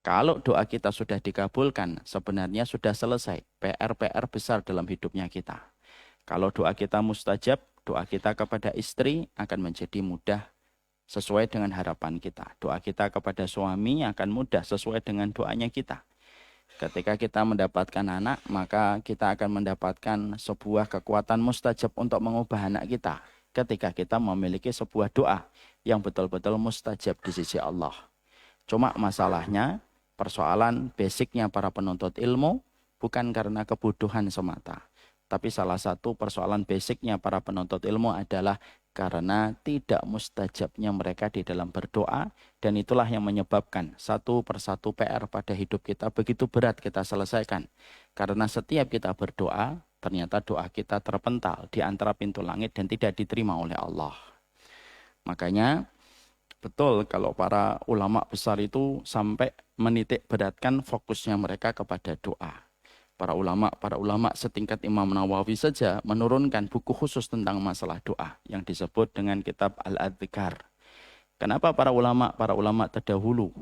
Kalau doa kita sudah dikabulkan, sebenarnya sudah selesai PR-PR besar dalam hidupnya kita. Kalau doa kita mustajab, doa kita kepada istri akan menjadi mudah sesuai dengan harapan kita. Doa kita kepada suami akan mudah sesuai dengan doanya kita. Ketika kita mendapatkan anak, maka kita akan mendapatkan sebuah kekuatan mustajab untuk mengubah anak kita. Ketika kita memiliki sebuah doa yang betul-betul mustajab di sisi Allah. Cuma masalahnya, persoalan basicnya para penuntut ilmu bukan karena kebutuhan semata. Tapi salah satu persoalan basicnya para penuntut ilmu adalah karena tidak mustajabnya mereka di dalam berdoa, dan itulah yang menyebabkan satu persatu PR pada hidup kita begitu berat kita selesaikan. Karena setiap kita berdoa, ternyata doa kita terpental di antara pintu langit dan tidak diterima oleh Allah. Makanya betul kalau para ulama besar itu sampai menitik beratkan fokusnya mereka kepada doa. Para ulama setingkat Imam Nawawi saja menurunkan buku khusus tentang masalah doa yang disebut dengan kitab Al-Adhkar. Kenapa para ulama terdahulu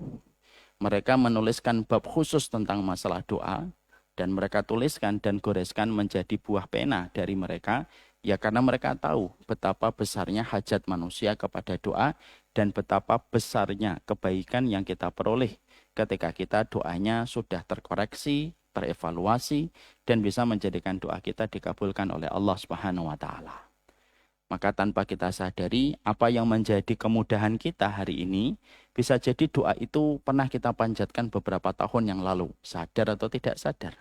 mereka menuliskan bab khusus tentang masalah doa dan mereka tuliskan dan goreskan menjadi buah pena dari mereka, ya karena mereka tahu betapa besarnya hajat manusia kepada doa dan betapa besarnya kebaikan yang kita peroleh ketika kita doanya sudah terkoreksi, terevaluasi, dan bisa menjadikan doa kita dikabulkan oleh Allah Subhanahu wa taala. Maka tanpa kita sadari apa yang menjadi kemudahan kita hari ini, bisa jadi doa itu pernah kita panjatkan beberapa tahun yang lalu, sadar atau tidak sadar.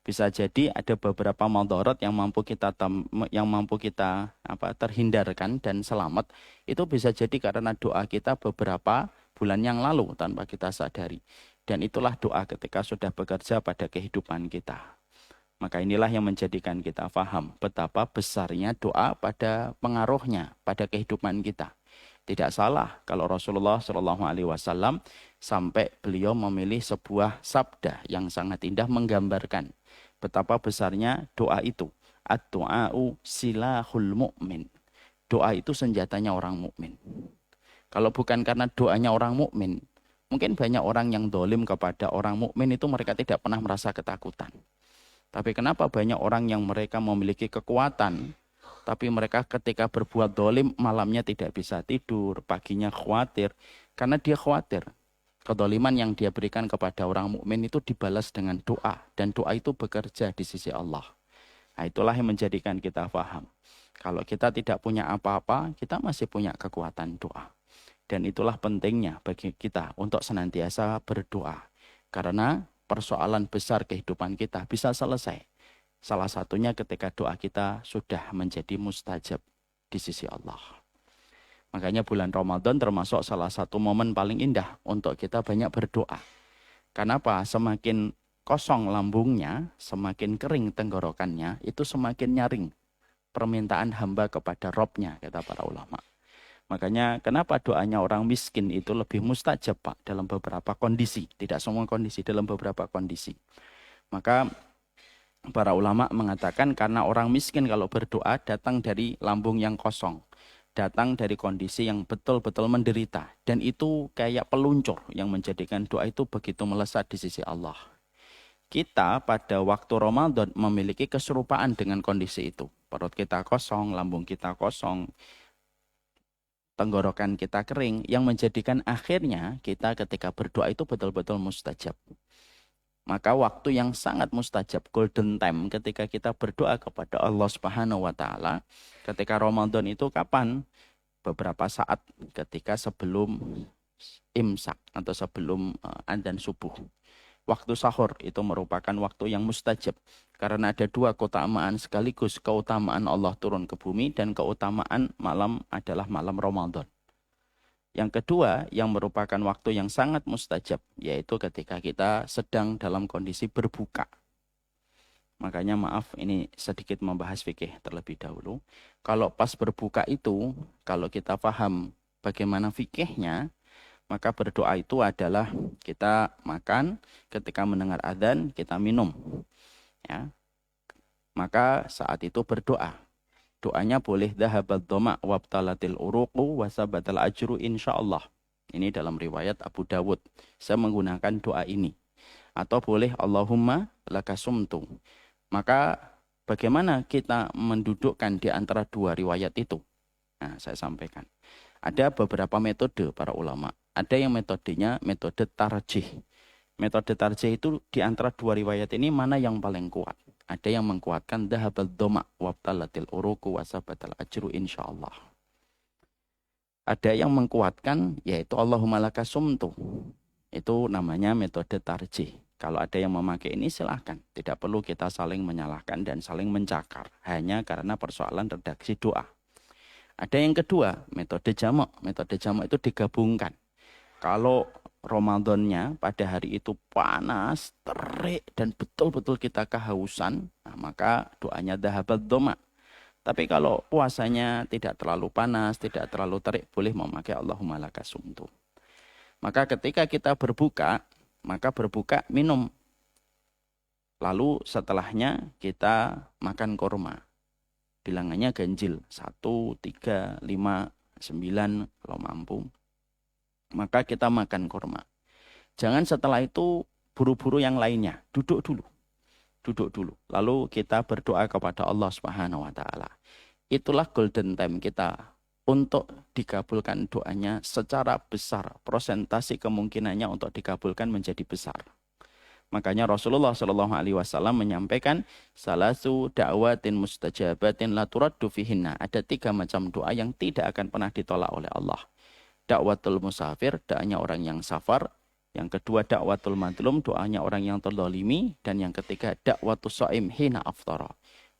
Bisa jadi ada beberapa madarat yang mampu kita terhindarkan dan selamat, itu bisa jadi karena doa kita beberapa bulan yang lalu tanpa kita sadari. Dan itulah doa ketika sudah bekerja pada kehidupan kita. Maka inilah yang menjadikan kita faham betapa besarnya doa pada pengaruhnya pada kehidupan kita. Tidak salah kalau Rasulullah Shallallahu Alaihi Wasallam sampai beliau memilih sebuah sabda yang sangat indah menggambarkan betapa besarnya doa itu. Ad-du'a'u silahul mu'min. Doa itu senjatanya orang mukmin. Kalau bukan karena doanya orang mukmin, mungkin banyak orang yang dolim kepada orang mukmin itu mereka tidak pernah merasa ketakutan. Tapi kenapa banyak orang yang mereka memiliki kekuatan, tapi mereka ketika berbuat dolim malamnya tidak bisa tidur, paginya khawatir, karena dia khawatir. Kedoliman yang dia berikan kepada orang mukmin itu dibalas dengan doa, dan doa itu bekerja di sisi Allah. Nah, itulah yang menjadikan kita paham. Kalau kita tidak punya apa-apa, kita masih punya kekuatan doa. Dan itulah pentingnya bagi kita untuk senantiasa berdoa. Karena persoalan besar kehidupan kita bisa selesai. Salah satunya ketika doa kita sudah menjadi mustajab di sisi Allah. Makanya bulan Ramadan termasuk salah satu momen paling indah untuk kita banyak berdoa. Kenapa? Semakin kosong lambungnya, semakin kering tenggorokannya, itu semakin nyaring permintaan hamba kepada Robnya, kata para ulama. Makanya kenapa doanya orang miskin itu lebih mustajab, Pak, dalam beberapa kondisi. Tidak semua kondisi, dalam beberapa kondisi. Maka para ulama mengatakan karena orang miskin kalau berdoa datang dari lambung yang kosong. Datang dari kondisi yang betul-betul menderita. Dan itu kayak peluncur yang menjadikan doa itu begitu melesat di sisi Allah. Kita pada waktu Ramadan memiliki keserupaan dengan kondisi itu. Perut kita kosong, lambung kita kosong, tenggorokan kita kering, yang menjadikan akhirnya kita ketika berdoa itu betul-betul mustajab. Maka waktu yang sangat mustajab, golden time, ketika kita berdoa kepada Allah Subhanahu wa taala, ketika Ramadan itu kapan? Beberapa saat ketika sebelum imsak atau sebelum adzan subuh. Waktu sahur itu merupakan waktu yang mustajab. Karena ada dua keutamaan sekaligus. Keutamaan Allah turun ke bumi dan keutamaan malam adalah malam Ramadan. Yang kedua yang merupakan waktu yang sangat mustajab. Yaitu ketika kita sedang dalam kondisi berbuka. Makanya maaf ini sedikit membahas fikih terlebih dahulu. Kalau pas berbuka itu, kalau kita paham bagaimana fikihnya, maka berdoa itu adalah kita makan, ketika mendengar adzan kita minum. Ya. Maka saat itu berdoa. Doanya boleh dhahabad dhama wabtalatil uruqu wasabatal ajru insyaallah. Ini dalam riwayat Abu Dawud. Saya menggunakan doa ini. Atau boleh Allahumma lakasumtu. Maka bagaimana kita mendudukkan di antara dua riwayat itu? Nah, saya sampaikan. Ada beberapa metode para ulama. Ada yang metodenya metode tarjih. Metode tarjih itu di antara dua riwayat ini mana yang paling kuat? Ada yang mengkuatkan dhahabal dhoma wabtalatil uruku wasabatal ajru insyaallah. Ada yang mengkuatkan yaitu Allahumma lakasumtu. Itu namanya metode tarjih. Kalau ada yang memakai ini silahkan. Tidak perlu kita saling menyalahkan dan saling mencakar. Hanya karena persoalan redaksi doa. Ada yang kedua, metode jamak. Metode jamak itu digabungkan. Kalau Ramadannya pada hari itu panas, terik, dan betul-betul kita kehausan, nah maka doanya dhahabad dhoma. Tapi kalau puasanya tidak terlalu panas, tidak terlalu terik, boleh memakai Allahumma lakasumtu. Maka ketika kita berbuka, maka berbuka minum. Lalu setelahnya kita makan kurma. Bilangannya ganjil. 1, 3, 5, 9 kalau mampu. Maka kita makan kurma. Jangan setelah itu buru-buru yang lainnya. Duduk dulu. Duduk dulu. Lalu kita berdoa kepada Allah Subhanahu wa taala. Itulah golden time kita untuk dikabulkan doanya secara besar. Persentase kemungkinannya untuk dikabulkan menjadi besar. Makanya Rasulullah Shallallahu alaihi wasallam menyampaikan salasu da'watin mustajabatin la turaddu fihinna. Ada 3 macam doa yang tidak akan pernah ditolak oleh Allah. Dakwatul musafir, doanya orang yang safar. Yang kedua dakwatul madlum, doanya orang yang terlolimi. Dan yang ketiga dakwatus shaim hina aftara.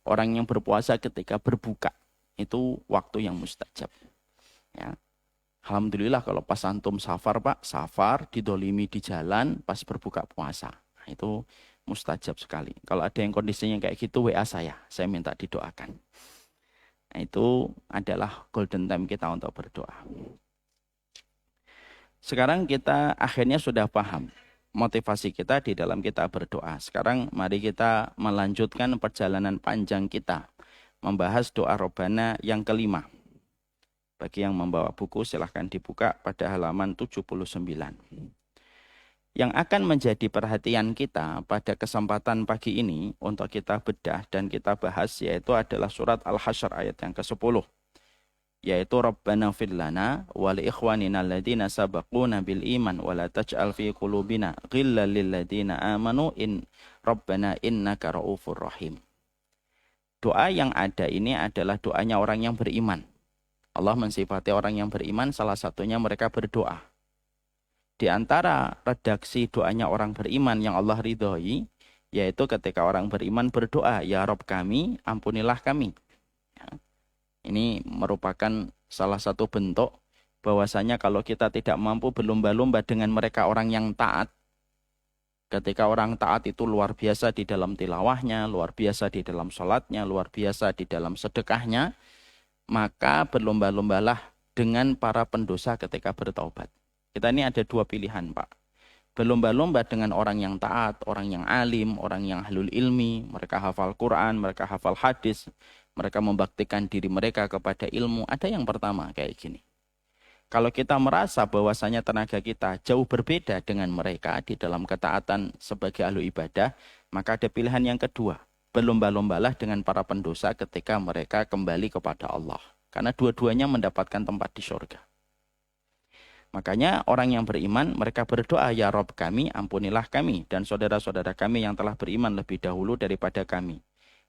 Orang yang berpuasa ketika berbuka. Itu waktu yang mustajab. Ya. Alhamdulillah kalau pas antum safar Pak, safar, didolimi di jalan, pas berbuka puasa. Nah, itu mustajab sekali. Kalau ada yang kondisinya kayak gitu, WA saya minta didoakan. Nah, itu adalah golden time kita untuk berdoa. Sekarang kita akhirnya sudah paham motivasi kita di dalam kita berdoa. Sekarang mari kita melanjutkan perjalanan panjang kita. Membahas doa Robbana yang kelima. Bagi yang membawa buku silahkan dibuka pada halaman 79. Yang akan menjadi perhatian kita pada kesempatan pagi ini untuk kita bedah dan kita bahas yaitu adalah surat Al-Hasyr ayat yang ke-10. Yaitu Rabbana fir lana wa li ikhwanina alladziina sabaquna bil iman wa la taj'al fi qulubina ghillan lil ladziina amanu Rabbana innaka raufur rahim. Doa yang ada ini adalah doanya orang yang beriman. Allah mensifati orang yang beriman salah satunya mereka berdoa. Di antara redaksi doanya orang beriman yang Allah ridhoi yaitu ketika orang beriman berdoa, ya Rabb kami, ampunilah kami. Ya. Ini merupakan salah satu bentuk bahwasanya kalau kita tidak mampu berlomba-lomba dengan mereka orang yang taat. Ketika orang taat itu luar biasa di dalam tilawahnya, luar biasa di dalam sholatnya, luar biasa di dalam sedekahnya, maka berlomba-lombalah dengan para pendosa ketika bertaubat. Kita ini ada 2 pilihan Pak. Berlomba-lomba dengan orang yang taat, orang yang alim, orang yang ahlul ilmi, mereka hafal Quran, mereka hafal hadis, mereka membaktikan diri mereka kepada ilmu. Ada yang pertama kayak gini. Kalau kita merasa bahwasanya tenaga kita jauh berbeda dengan mereka di dalam ketaatan sebagai ahli ibadah, maka ada pilihan yang kedua. Berlomba-lombalah dengan para pendosa ketika mereka kembali kepada Allah. Karena dua-duanya mendapatkan tempat di surga. Makanya orang yang beriman mereka berdoa, ya Rabb kami, ampunilah kami dan saudara-saudara kami yang telah beriman lebih dahulu daripada kami.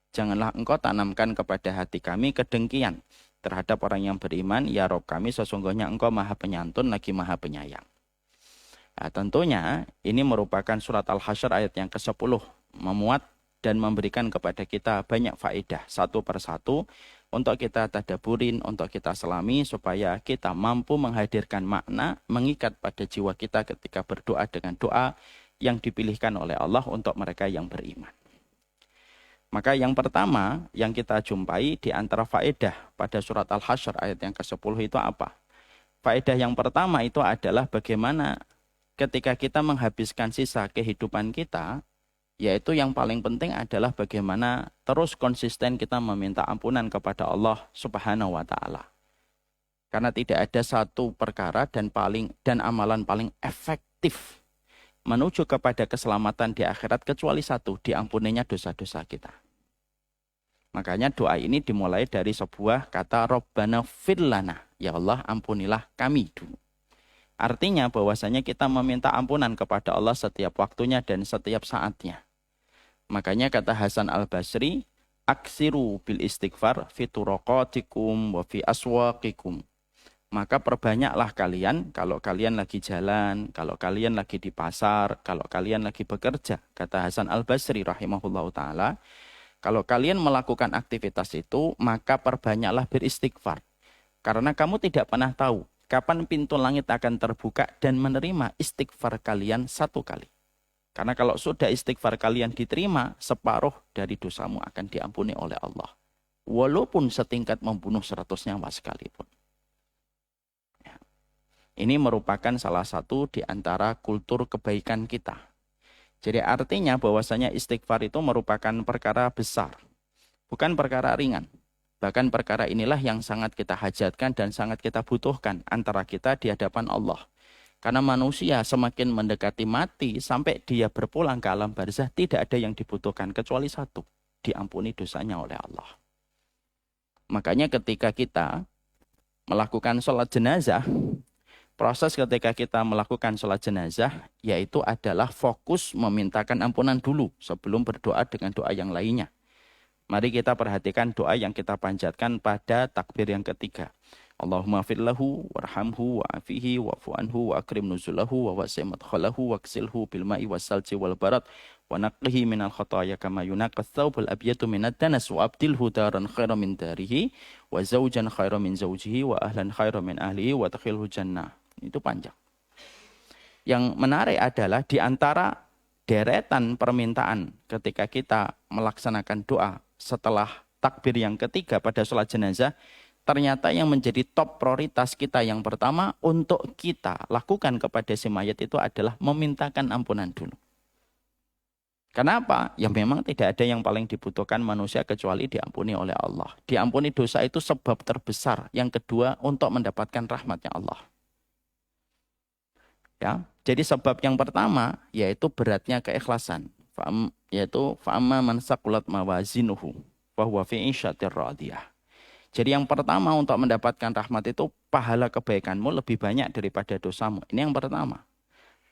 Janganlah engkau tanamkan kepada hati kami kedengkian terhadap orang yang beriman, ya Rabb kami sesungguhnya engkau maha penyantun lagi maha penyayang. Nah, tentunya ini merupakan surat Al-Hasyr ayat yang ke-10 memuat dan memberikan kepada kita banyak faedah satu persatu untuk kita tadaburin, untuk kita selami supaya kita mampu menghadirkan makna, mengikat pada jiwa kita ketika berdoa dengan doa yang dipilihkan oleh Allah untuk mereka yang beriman. Maka yang pertama yang kita jumpai di antara faedah pada surat Al-Hasyr ayat yang ke-10 itu apa? Faedah yang pertama itu adalah bagaimana ketika kita menghabiskan sisa kehidupan kita, yaitu yang paling penting adalah bagaimana terus konsisten kita meminta ampunan kepada Allah Subhanahu wa taala. Karena tidak ada satu perkara dan amalan paling efektif menuju kepada keselamatan di akhirat kecuali satu, diampuninya dosa-dosa kita. Makanya doa ini dimulai dari sebuah kata Rabbana firlana. Ya Allah, ampunilah kami dulu. Artinya bahwasanya kita meminta ampunan kepada Allah setiap waktunya dan setiap saatnya. Makanya kata Hasan Al-Basri, aksiru bil istighfar fi turaqatikum wa fi aswaqikum. Maka perbanyaklah kalian kalau kalian lagi jalan, kalau kalian lagi di pasar, kalau kalian lagi bekerja. Kata Hasan Al-Basri rahimahullahu ta'ala, kalau kalian melakukan aktivitas itu, maka perbanyaklah beristighfar. Karena kamu tidak pernah tahu kapan pintu langit akan terbuka dan menerima istighfar kalian satu kali. Karena kalau sudah istighfar kalian diterima, separuh dari dosamu akan diampuni oleh Allah. Walaupun setingkat membunuh 100 nyawa sekalipun. Ini merupakan salah satu di antara kultur kebaikan kita. Jadi artinya bahwasanya istighfar itu merupakan perkara besar. Bukan perkara ringan. Bahkan perkara inilah yang sangat kita hajatkan dan sangat kita butuhkan antara kita di hadapan Allah. Karena manusia semakin mendekati mati sampai dia berpulang ke alam barzah, tidak ada yang dibutuhkan kecuali satu. Diampuni dosanya oleh Allah. Makanya ketika kita melakukan sholat jenazah, proses ketika kita melakukan sholat jenazah yaitu adalah fokus memintakan ampunan dulu sebelum berdoa dengan doa yang lainnya. Mari kita perhatikan doa yang kita panjatkan pada takbir yang ketiga. Allahumma firlahu warhamhu wa'afihi wa'fu anhu wa akrim nuzulahu wa wasi' madkhalahu waksilhu bil ma'i wassalji wal barat wa naqlihi minal khataya kama yunaqas thawbul abyadu minad danas wa abdilhu daran khairan min darihi wa zawjan khairan min zawjihi wa ahlan khairan min ahlihi wa takhilhu jannah. Itu panjang. Yang menarik adalah di antara deretan permintaan ketika kita melaksanakan doa setelah takbir yang ketiga pada sholat jenazah, ternyata yang menjadi top prioritas kita yang pertama untuk kita lakukan kepada si mayat itu adalah memintakan ampunan dulu. Kenapa? Ya memang tidak ada yang paling dibutuhkan manusia kecuali diampuni oleh Allah. Diampuni dosa itu sebab terbesar. Yang kedua untuk mendapatkan rahmatnya Allah. Ya, jadi sebab yang pertama yaitu beratnya keikhlasan. Yaitu fa'amma man saqulat mawazinuhu fa huwa fi 'ishatir radiyah. Jadi yang pertama untuk mendapatkan rahmat itu pahala kebaikanmu lebih banyak daripada dosamu. Ini yang pertama.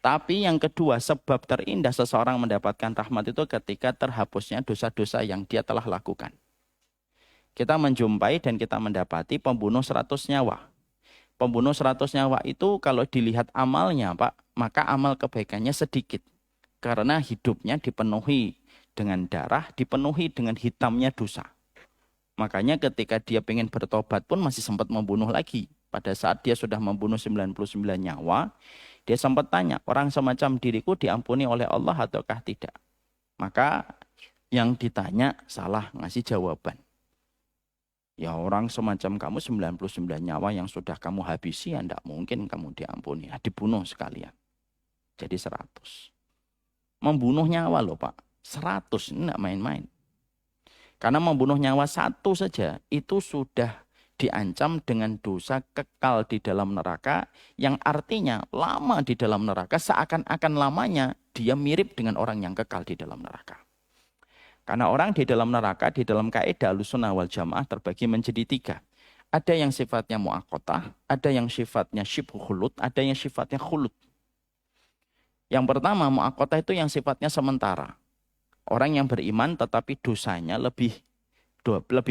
Tapi yang kedua, sebab terindah seseorang mendapatkan rahmat itu ketika terhapusnya dosa-dosa yang dia telah lakukan. Kita menjumpai dan kita mendapati pembunuh 100 nyawa. Pembunuh 100 nyawa itu kalau dilihat amalnya, Pak, maka amal kebaikannya sedikit. Karena hidupnya dipenuhi dengan darah, dipenuhi dengan hitamnya dosa. Makanya ketika dia pengen bertobat pun masih sempat membunuh lagi. Pada saat dia sudah membunuh 99 nyawa, dia sempat tanya, orang semacam diriku diampuni oleh Allah ataukah tidak? Maka yang ditanya salah ngasih jawaban. Ya orang semacam kamu 99 nyawa yang sudah kamu habisi, ya tidak mungkin kamu diampuni. Ya, dibunuh sekalian. Jadi 100. Membunuh nyawa loh Pak. 100, ini tidak main-main. Karena membunuh nyawa satu saja itu sudah diancam dengan dosa kekal di dalam neraka yang artinya lama di dalam neraka seakan-akan lamanya dia mirip dengan orang yang kekal di dalam neraka. Karena orang di dalam neraka di dalam kaidah Ahlussunnah wal Jamaah terbagi menjadi 3. Ada yang sifatnya mu'aqqatah, ada yang sifatnya syibhu khulud, ada yang sifatnya khulud. Yang pertama mu'aqqatah itu yang sifatnya sementara. Orang yang beriman tetapi dosanya lebih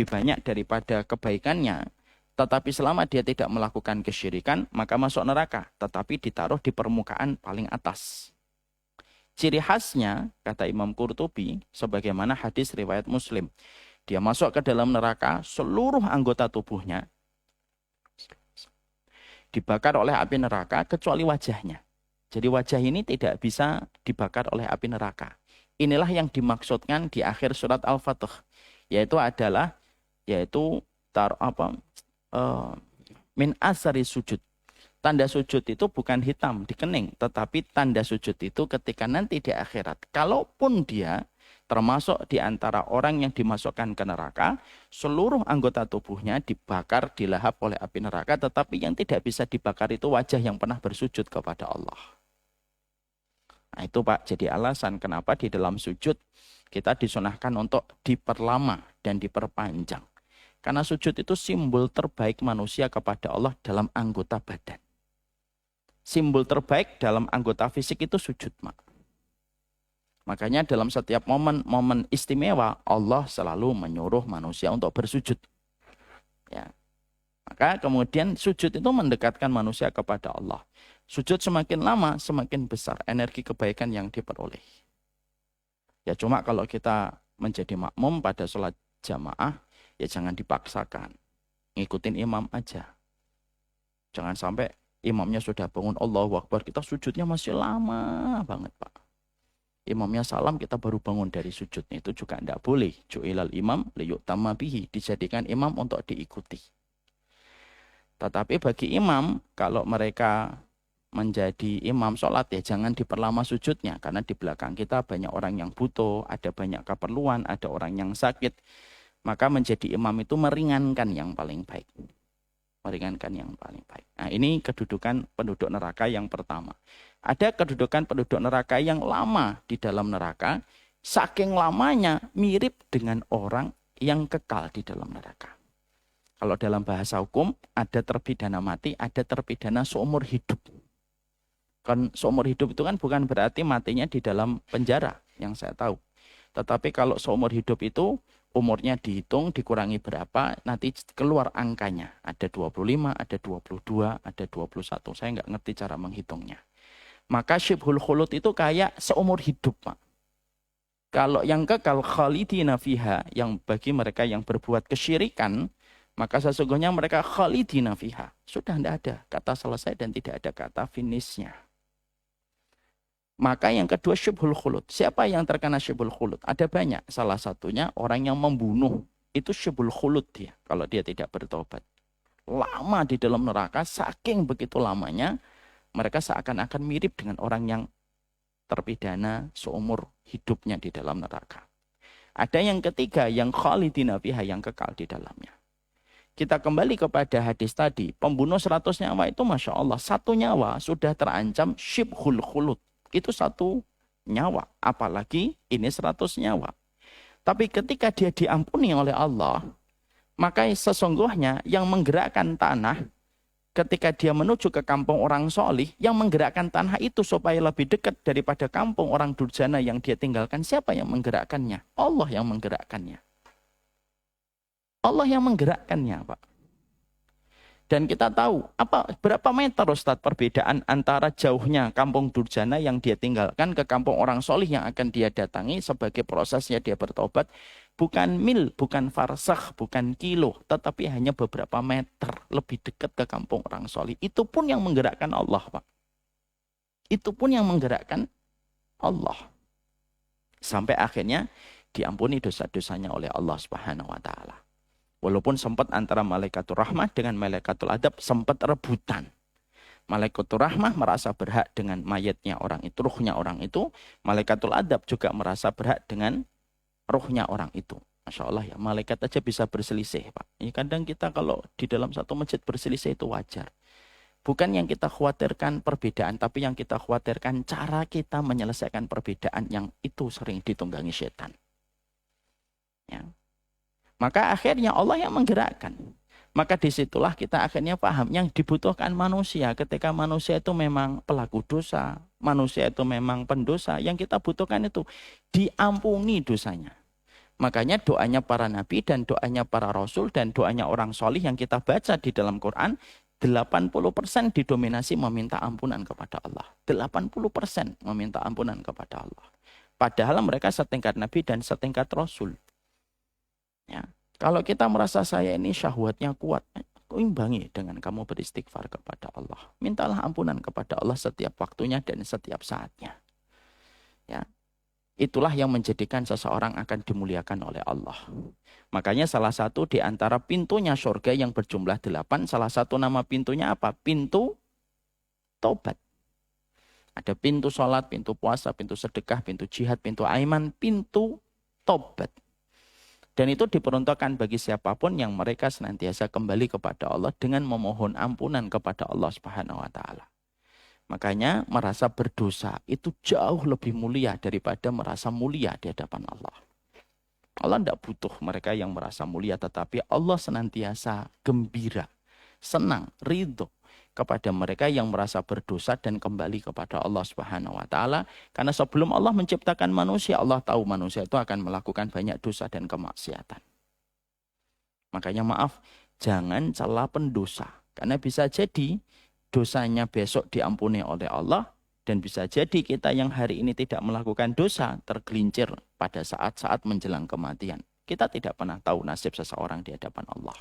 banyak daripada kebaikannya. Tetapi selama dia tidak melakukan kesyirikan, maka masuk neraka. Tetapi ditaruh di permukaan paling atas. Ciri khasnya, kata Imam Qurtubi, sebagaimana hadis riwayat Muslim. Dia masuk ke dalam neraka, seluruh anggota tubuhnya dibakar oleh api neraka, kecuali wajahnya. Jadi wajah ini tidak bisa dibakar oleh api neraka. Inilah yang dimaksudkan di akhir surat Al-Fatih, yaitu min asari sujud. Tanda sujud itu bukan hitam di kening, tetapi tanda sujud itu ketika nanti di akhirat. Kalaupun dia Termasuk di antara orang yang dimasukkan ke neraka, seluruh anggota tubuhnya dibakar, dilahap oleh api neraka, tetapi yang tidak bisa dibakar itu wajah yang pernah bersujud kepada Allah. Nah itu Pak, jadi alasan kenapa di dalam sujud kita disunahkan untuk diperlama dan diperpanjang. Karena sujud itu simbol terbaik manusia kepada Allah dalam anggota badan. Simbol terbaik dalam anggota fisik itu sujud, Mak. Makanya dalam setiap momen-momen istimewa, Allah selalu menyuruh manusia untuk bersujud. Ya. Maka kemudian sujud itu mendekatkan manusia kepada Allah. Sujud semakin lama, semakin besar energi kebaikan yang diperoleh. Ya cuma kalau kita menjadi makmum pada sholat jamaah, ya jangan dipaksakan. Ngikutin imam aja. Jangan sampai imamnya sudah bangun Allahu Akbar, kita sujudnya masih lama banget, Pak. Imamnya salam, kita baru bangun dari sujudnya. Itu juga tidak boleh. Ju'ilal imam liyu'tamma bihi. Dijadikan imam untuk diikuti. Tetapi bagi imam, kalau mereka menjadi imam sholat, ya jangan diperlama sujudnya. Karena di belakang kita banyak orang yang butuh, ada banyak keperluan, ada orang yang sakit. Maka menjadi imam itu meringankan yang paling baik. Meringankan yang paling baik. Nah ini kedudukan penduduk neraka yang pertama. Ada kedudukan penduduk neraka yang lama di dalam neraka. Saking lamanya mirip dengan orang yang kekal di dalam neraka. Kalau dalam bahasa hukum ada terpidana mati, ada terpidana seumur hidup. Kan seumur hidup itu kan bukan berarti matinya di dalam penjara yang saya tahu. Tetapi kalau seumur hidup itu umurnya dihitung, dikurangi berapa, nanti keluar angkanya. Ada 25, ada 22, ada 21. Saya nggak ngerti cara menghitungnya. Maka syibhul khulud itu kayak seumur hidup, Pak. Kalau yang kekal khalidina fiha, yang bagi mereka yang berbuat kesyirikan, maka sesungguhnya mereka khalidina fiha. Sudah tidak ada kata selesai dan tidak ada kata finishnya. Maka yang kedua syibhul khulud. Siapa yang terkena syibhul khulud? Ada banyak. Salah satunya orang yang membunuh. Itu syibhul khulud dia. Kalau dia tidak bertobat. Lama di dalam neraka. Saking begitu lamanya. Mereka seakan-akan mirip dengan orang yang terpidana seumur hidupnya di dalam neraka. Ada yang ketiga. Yang khalidina fiha. Yang kekal di dalamnya. Kita kembali kepada hadis tadi. Pembunuh 100 nyawa itu Masya Allah. 1 nyawa sudah terancam syibhul khulud. Itu 1 nyawa. Apalagi ini 100 nyawa. Tapi ketika dia diampuni oleh Allah, maka sesungguhnya yang menggerakkan tanah, ketika dia menuju ke kampung orang solih, yang menggerakkan tanah itu supaya lebih dekat daripada kampung orang durjana yang dia tinggalkan, siapa yang menggerakkannya? Allah yang menggerakkannya. Allah yang menggerakkannya, Pak. Dan kita tahu berapa meter Ustaz perbedaan antara jauhnya kampung durjana yang dia tinggalkan ke kampung orang solih yang akan dia datangi sebagai prosesnya dia bertobat. Bukan mil, bukan farsakh, bukan kilo, tetapi hanya beberapa meter lebih dekat ke kampung orang solih. Itu pun yang menggerakkan Allah, Pak. Itu pun yang menggerakkan Allah. Sampai akhirnya diampuni dosa-dosanya oleh Allah Subhanahu wa Ta'ala. Walaupun sempat antara malaikatul rahmah dengan malaikatul adab sempat rebutan. Malaikatul rahmah merasa berhak dengan mayatnya orang itu, ruhnya orang itu. Malaikatul adab juga merasa berhak dengan ruhnya orang itu. Masya Allah ya, malaikat aja bisa berselisih, Pak. Ya, kadang kita kalau di dalam satu masjid berselisih itu wajar. Bukan yang kita khawatirkan perbedaan, tapi yang kita khawatirkan cara kita menyelesaikan perbedaan yang itu sering ditunggangi setan. Ya. Maka akhirnya Allah yang menggerakkan. Maka disitulah kita akhirnya paham yang dibutuhkan manusia. Ketika manusia itu memang pelaku dosa, manusia itu memang pendosa, yang kita butuhkan itu diampuni dosanya. Makanya doanya para nabi dan doanya para rasul dan doanya orang solih yang kita baca di dalam Quran, 80% didominasi meminta ampunan kepada Allah. 80% meminta ampunan kepada Allah. Padahal mereka setingkat nabi dan setingkat rasul. Ya. Kalau kita merasa saya ini syahwatnya kuat, imbangi dengan kamu beristighfar kepada Allah. Mintalah ampunan kepada Allah setiap waktunya dan setiap saatnya. Ya. Itulah yang menjadikan seseorang akan dimuliakan oleh Allah. Makanya salah satu di antara pintunya surga yang berjumlah 8, salah satu nama pintunya apa? Pintu taubat. Ada pintu sholat, pintu puasa, pintu sedekah, pintu jihad, pintu aiman, pintu tobat. Dan itu diperuntukkan bagi siapapun yang mereka senantiasa kembali kepada Allah dengan memohon ampunan kepada Allah Subhanahu wa taala. Makanya merasa berdosa itu jauh lebih mulia daripada merasa mulia di hadapan Allah. Allah tidak butuh mereka yang merasa mulia, tetapi Allah senantiasa gembira, senang, ridho kepada mereka yang merasa berdosa dan kembali kepada Allah Subhanahu wa taala. Karena sebelum Allah menciptakan manusia, Allah tahu manusia itu akan melakukan banyak dosa dan kemaksiatan. Makanya maaf, jangan celah pendosa. Karena bisa jadi dosanya besok diampuni oleh Allah, dan bisa jadi kita yang hari ini tidak melakukan dosa tergelincir pada saat-saat menjelang kematian. Kita tidak pernah tahu nasib seseorang di hadapan Allah.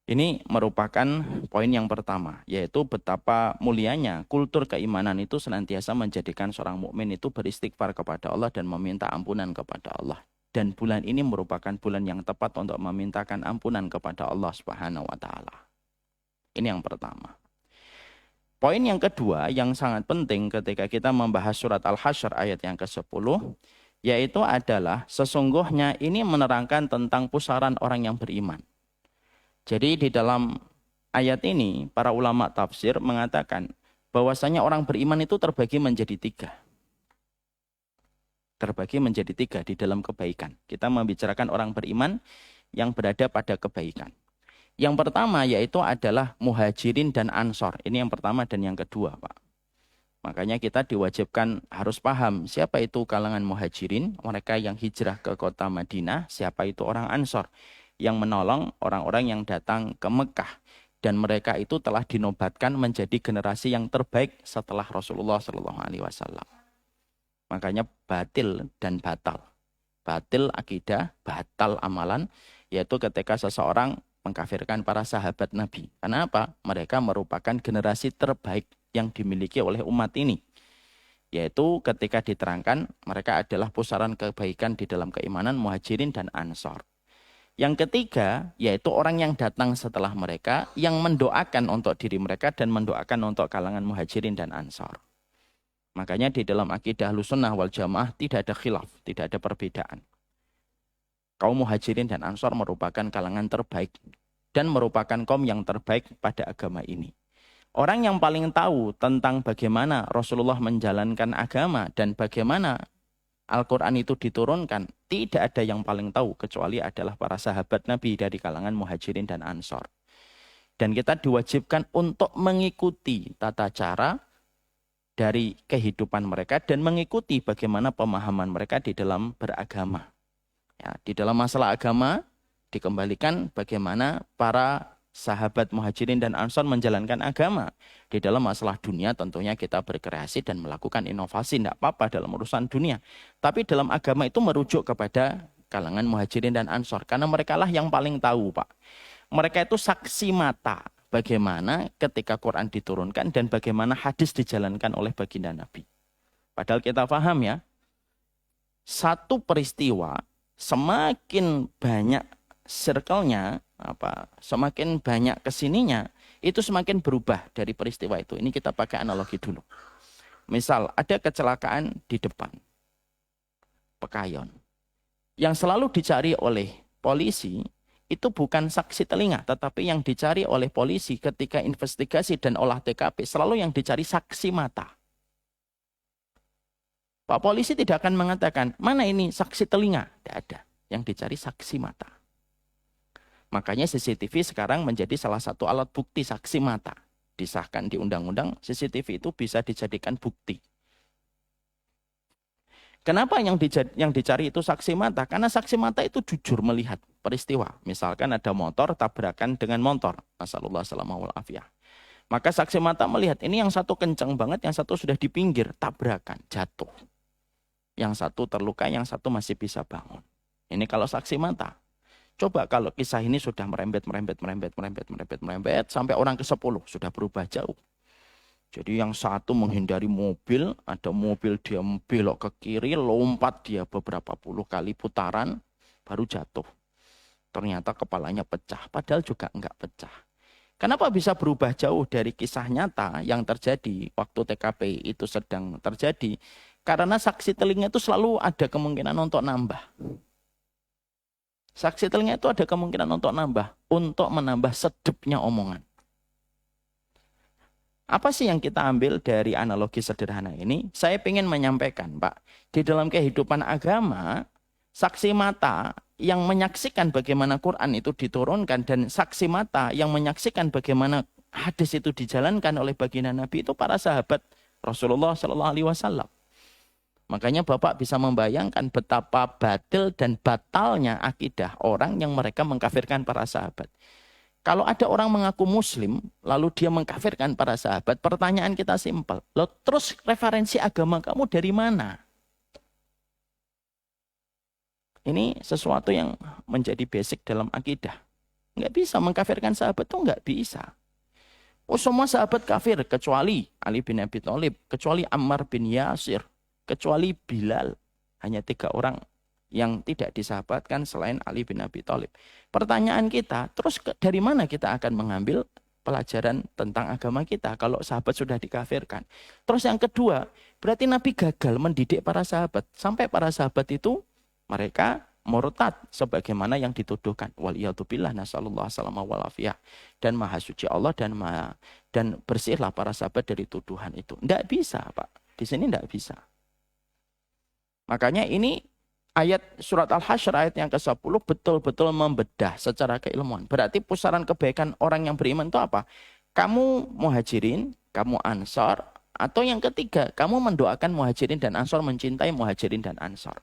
Ini merupakan poin yang pertama, yaitu betapa mulianya kultur keimanan itu senantiasa menjadikan seorang mukmin itu beristighfar kepada Allah dan meminta ampunan kepada Allah. Dan bulan ini merupakan bulan yang tepat untuk memintakan ampunan kepada Allah Subhanahu wa taala. Ini yang pertama. Poin yang kedua yang sangat penting ketika kita membahas surat Al-Hasyr ayat yang ke-10, yaitu adalah sesungguhnya ini menerangkan tentang pusaran orang yang beriman. Jadi di dalam ayat ini, para ulama tafsir mengatakan bahwasanya orang beriman itu terbagi menjadi tiga. Terbagi menjadi tiga di dalam kebaikan. Kita membicarakan orang beriman yang berada pada kebaikan. Yang pertama yaitu adalah muhajirin dan ansor. Ini yang pertama dan yang kedua, Pak. Makanya kita diwajibkan harus paham siapa itu kalangan muhajirin, mereka yang hijrah ke kota Madinah, siapa itu orang ansor, yang menolong orang-orang yang datang ke Mekah. Dan mereka itu telah dinobatkan menjadi generasi yang terbaik setelah Rasulullah SAW. Makanya batil dan batal. Batil akidah, batal amalan, yaitu ketika seseorang mengkafirkan para sahabat Nabi. Karena apa? Mereka merupakan generasi terbaik yang dimiliki oleh umat ini. Yaitu ketika diterangkan mereka adalah pusaran kebaikan di dalam keimanan muhajirin dan ansor. Yang ketiga, yaitu orang yang datang setelah mereka, yang mendoakan untuk diri mereka dan mendoakan untuk kalangan muhajirin dan ansor. Makanya di dalam akidah Ahlussunnah wal Jamaah tidak ada khilaf, tidak ada perbedaan. Kaum muhajirin dan ansor merupakan kalangan terbaik dan merupakan kaum yang terbaik pada agama ini. Orang yang paling tahu tentang bagaimana Rasulullah menjalankan agama dan bagaimana Al-Quran itu diturunkan, tidak ada yang paling tahu kecuali adalah para sahabat Nabi dari kalangan muhajirin dan ansor. Dan kita diwajibkan untuk mengikuti tata cara dari kehidupan mereka dan mengikuti bagaimana pemahaman mereka di dalam beragama. Ya, di dalam masalah agama dikembalikan bagaimana para sahabat muhajirin dan ansor menjalankan agama. Di dalam masalah dunia tentunya kita berkreasi dan melakukan inovasi, tidak apa-apa dalam urusan dunia. Tapi dalam agama itu merujuk kepada kalangan muhajirin dan ansor. Karena mereka lah yang paling tahu, Pak. Mereka itu saksi mata bagaimana ketika Quran diturunkan dan bagaimana hadis dijalankan oleh baginda Nabi. Padahal kita paham ya, satu peristiwa semakin banyak circle-nya, semakin banyak kesininya, itu semakin berubah dari peristiwa itu. Ini kita pakai analogi dulu. Misal ada kecelakaan di depan Pekayon. Yang selalu dicari oleh polisi itu bukan saksi telinga, tetapi yang dicari oleh polisi ketika investigasi dan olah TKP selalu yang dicari saksi mata. Pak polisi tidak akan mengatakan, mana ini saksi telinga? Tidak ada. Yang dicari saksi mata. Makanya CCTV sekarang menjadi salah satu alat bukti saksi mata. Disahkan di undang-undang, CCTV itu bisa dijadikan bukti. Kenapa yang dicari itu saksi mata? Karena saksi mata itu jujur melihat peristiwa. Misalkan ada motor tabrakan dengan motor. Nasallallahu alaihi wasallam. Maka saksi mata melihat ini yang satu kencang banget, yang satu sudah di pinggir, tabrakan, jatuh. Yang satu terluka, yang satu masih bisa bangun. Ini kalau saksi mata. Coba kalau kisah ini sudah merembet sampai orang ke-10 sudah berubah jauh. Jadi yang satu menghindari mobil, ada mobil dia belok ke kiri, lompat dia beberapa puluh kali putaran, baru jatuh. Ternyata kepalanya pecah, padahal juga enggak pecah. Kenapa bisa berubah jauh dari kisah nyata yang terjadi waktu TKP itu sedang terjadi? Karena saksi telinga itu selalu ada kemungkinan untuk nambah. Saksi telinga itu ada kemungkinan untuk menambah sedepnya omongan. Apa sih yang kita ambil dari analogi sederhana ini? Saya ingin menyampaikan, Pak, di dalam kehidupan agama, saksi mata yang menyaksikan bagaimana Quran itu diturunkan dan saksi mata yang menyaksikan bagaimana hadis itu dijalankan oleh baginda Nabi itu para sahabat Rasulullah Shallallahu Alaihi Wasallam. Makanya Bapak bisa membayangkan betapa batil dan batalnya akidah orang yang mereka mengkafirkan para sahabat. Kalau ada orang mengaku muslim, lalu dia mengkafirkan para sahabat, pertanyaan kita simpel. Loh, terus referensi agama kamu dari mana? Ini sesuatu yang menjadi basic dalam akidah. Nggak bisa mengkafirkan sahabat itu nggak bisa. Oh, semua sahabat kafir, kecuali Ali bin Abi Thalib, kecuali Ammar bin Yasir, kecuali Bilal. Hanya 3 orang yang tidak disahabatkan selain Ali bin Abi Thalib. Pertanyaan kita, terus dari mana kita akan mengambil pelajaran tentang agama kita kalau sahabat sudah dikafirkan? Terus yang kedua, berarti Nabi gagal mendidik para sahabat. Sampai para sahabat itu mereka murtad sebagaimana yang dituduhkan. Waliyadzubillah nasallallahu alaihi wasallam. Dan maha suci Allah dan bersihlah para sahabat dari tuduhan itu. Tidak bisa, Pak. Di sini tidak bisa. Makanya ini ayat surat Al-Hasyr ayat yang ke-10 betul-betul membedah secara keilmuan. Berarti pusaran kebaikan orang yang beriman itu apa? Kamu muhajirin, kamu ansor, atau yang ketiga, kamu mendoakan muhajirin dan ansor, mencintai muhajirin dan ansor.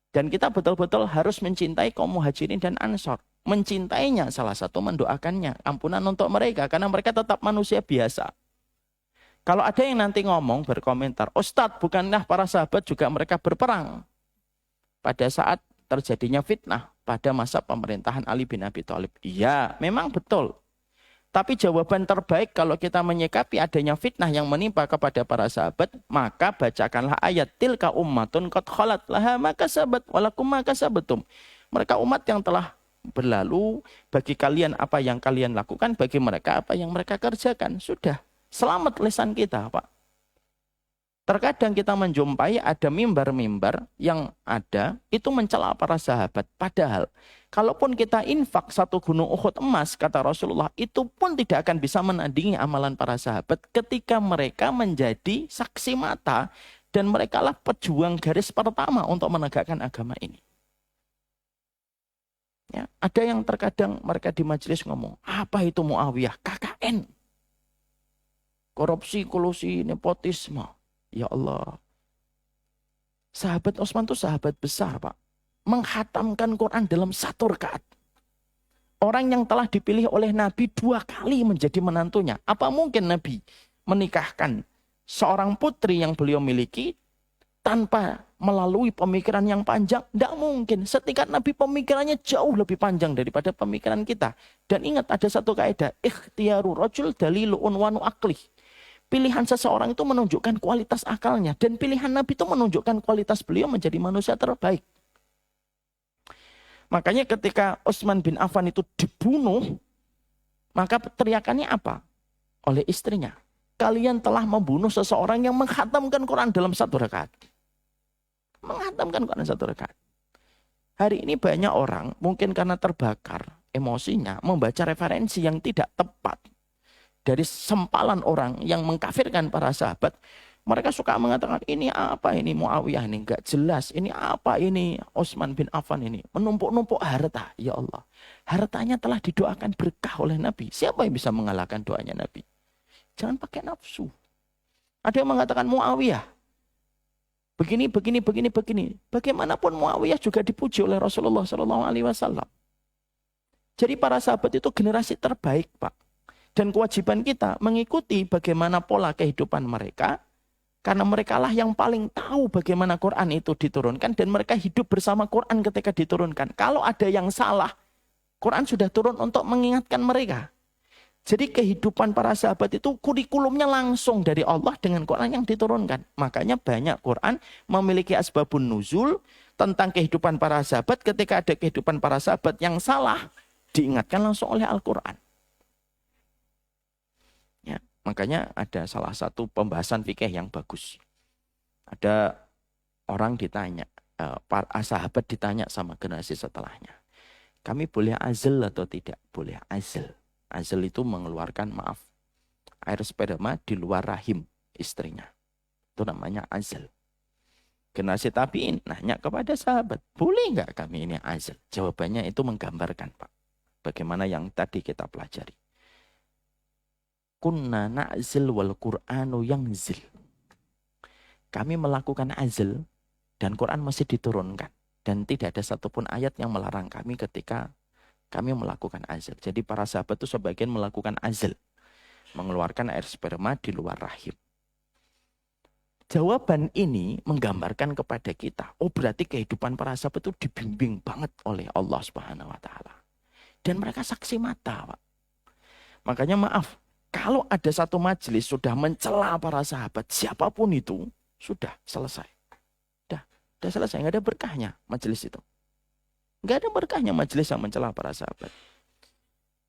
Dan kita betul-betul harus mencintai kaum muhajirin dan ansor. Mencintainya salah satu mendoakannya. Ampunan untuk mereka karena mereka tetap manusia biasa. Kalau ada yang nanti ngomong, berkomentar, Ustadz, bukanlah para sahabat juga mereka berperang pada saat terjadinya fitnah pada masa pemerintahan Ali bin Abi Thalib. Iya, memang betul. Tapi jawaban terbaik kalau kita menyikapi adanya fitnah yang menimpa kepada para sahabat, maka bacakanlah ayat tilka ummatun qad khalat laha ma kasabat walakum ma kasabatum. Mereka umat yang telah berlalu, bagi kalian apa yang kalian lakukan, bagi mereka apa yang mereka kerjakan. Sudah. Selamat lisan kita, Pak. Terkadang kita menjumpai ada mimbar-mimbar yang ada, itu mencela para sahabat. Padahal, kalaupun kita infak 1 gunung Uhud emas, kata Rasulullah, itu pun tidak akan bisa menandingi amalan para sahabat ketika mereka menjadi saksi mata dan mereka lah pejuang garis pertama untuk menegakkan agama ini. Ya, ada yang terkadang mereka di majelis ngomong, apa itu Muawiyah? KKN. Korupsi, kolusi, nepotisme. Ya Allah. Sahabat Utsman itu sahabat besar, Pak. Menghatamkan Quran dalam 1 rakaat. Orang yang telah dipilih oleh Nabi 2 kali menjadi menantunya. Apa mungkin Nabi menikahkan seorang putri yang beliau miliki tanpa melalui pemikiran yang panjang? Tidak mungkin. Setingkat Nabi pemikirannya jauh lebih panjang daripada pemikiran kita. Dan ingat ada satu kaidah. Ikhtiyaru rajul dalilu unwanu aklih. Pilihan seseorang itu menunjukkan kualitas akalnya. Dan pilihan Nabi itu menunjukkan kualitas beliau menjadi manusia terbaik. Makanya ketika Utsman bin Affan itu dibunuh, maka teriakannya apa? Oleh istrinya. Kalian telah membunuh seseorang yang menghatamkan Quran dalam 1 rakaat. Menghatamkan Quran 1 rakaat. Hari ini banyak orang, mungkin karena terbakar emosinya, membaca referensi yang tidak tepat. Dari sempalan orang yang mengkafirkan para sahabat, mereka suka mengatakan, ini apa ini Muawiyah ini, enggak jelas, ini apa ini Utsman bin Affan ini, menumpuk-numpuk harta, ya Allah. Hartanya telah didoakan berkah oleh Nabi. Siapa yang bisa mengalahkan doanya Nabi? Jangan pakai nafsu. Ada yang mengatakan Muawiyah, begini. Bagaimanapun Muawiyah juga dipuji oleh Rasulullah SAW. Jadi para sahabat itu generasi terbaik, Pak. Dan kewajiban kita mengikuti bagaimana pola kehidupan mereka. Karena mereka lah yang paling tahu bagaimana Quran itu diturunkan. Dan mereka hidup bersama Quran ketika diturunkan. Kalau ada yang salah, Quran sudah turun untuk mengingatkan mereka. Jadi kehidupan para sahabat itu kurikulumnya langsung dari Allah dengan Quran yang diturunkan. Makanya banyak Quran memiliki asbabun nuzul tentang kehidupan para sahabat. Ketika ada kehidupan para sahabat yang salah, diingatkan langsung oleh Al-Quran. Makanya ada salah satu pembahasan fikih yang bagus. Ada orang ditanya, para sahabat ditanya sama generasi setelahnya, kami boleh azl atau tidak? Boleh azl. Azl itu mengeluarkan, maaf, air sperma di luar rahim istrinya. Itu namanya azl. Generasi tabi'in nanya kepada sahabat, boleh nggak kami ini azl? Jawabannya itu menggambarkan, Pak, bagaimana yang tadi kita pelajari. Kunna na'zil wal Qur'anu yanzil. Kami melakukan azl dan Quran masih diturunkan. Dan tidak ada satupun ayat yang melarang kami ketika kami melakukan azl. Jadi para sahabat itu sebagian melakukan azl, mengeluarkan air sperma di luar rahim. Jawaban ini menggambarkan kepada kita, oh berarti kehidupan para sahabat itu dibimbing banget oleh Allah Subhanahu wa taala. Dan mereka saksi mata, Pak. Makanya maaf, kalau ada satu majelis sudah mencela para sahabat, siapapun itu, sudah selesai. Sudah selesai, nggak ada berkahnya majelis itu. Nggak ada berkahnya majelis yang mencela para sahabat.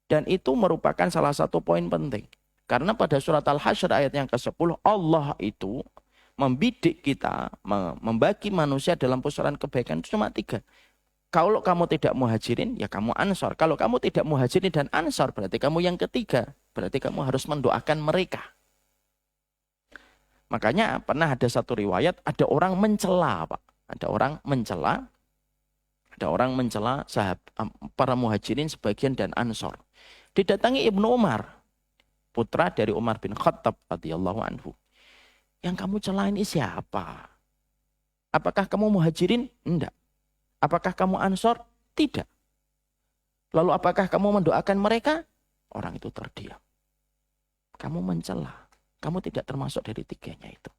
Dan itu merupakan salah satu poin penting. Karena pada surat Al-Hasyr ayat yang ke-10, Allah itu membidik kita, membagi manusia dalam pusaran kebaikan itu cuma 3. Kalau kamu tidak muhajirin, ya kamu ansor. Kalau kamu tidak muhajirin dan ansor, berarti kamu yang ketiga. Berarti kamu harus mendoakan mereka. Makanya pernah ada satu riwayat, ada orang mencela, Pak. Ada orang mencela para muhajirin sebagian dan ansor. Didatangi Ibnu Umar, putra dari Umar bin Khattab radhiyallahu anhu. Yang kamu cela ini siapa? Apakah kamu muhajirin? Enggak. Apakah kamu ansor? Tidak. Lalu apakah kamu mendoakan mereka? Orang itu terdiam. Kamu mencela. Kamu tidak termasuk dari 3-nya itu.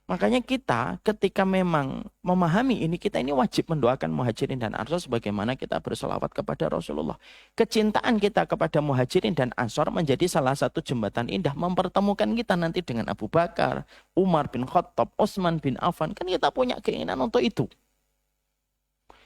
Makanya kita ketika memang memahami ini, kita ini wajib mendoakan muhajirin dan ansor sebagaimana kita berselawat kepada Rasulullah. Kecintaan kita kepada muhajirin dan ansor menjadi salah satu jembatan indah mempertemukan kita nanti dengan Abu Bakar, Umar bin Khattab, Utsman bin Affan. Kan kita punya keinginan untuk itu.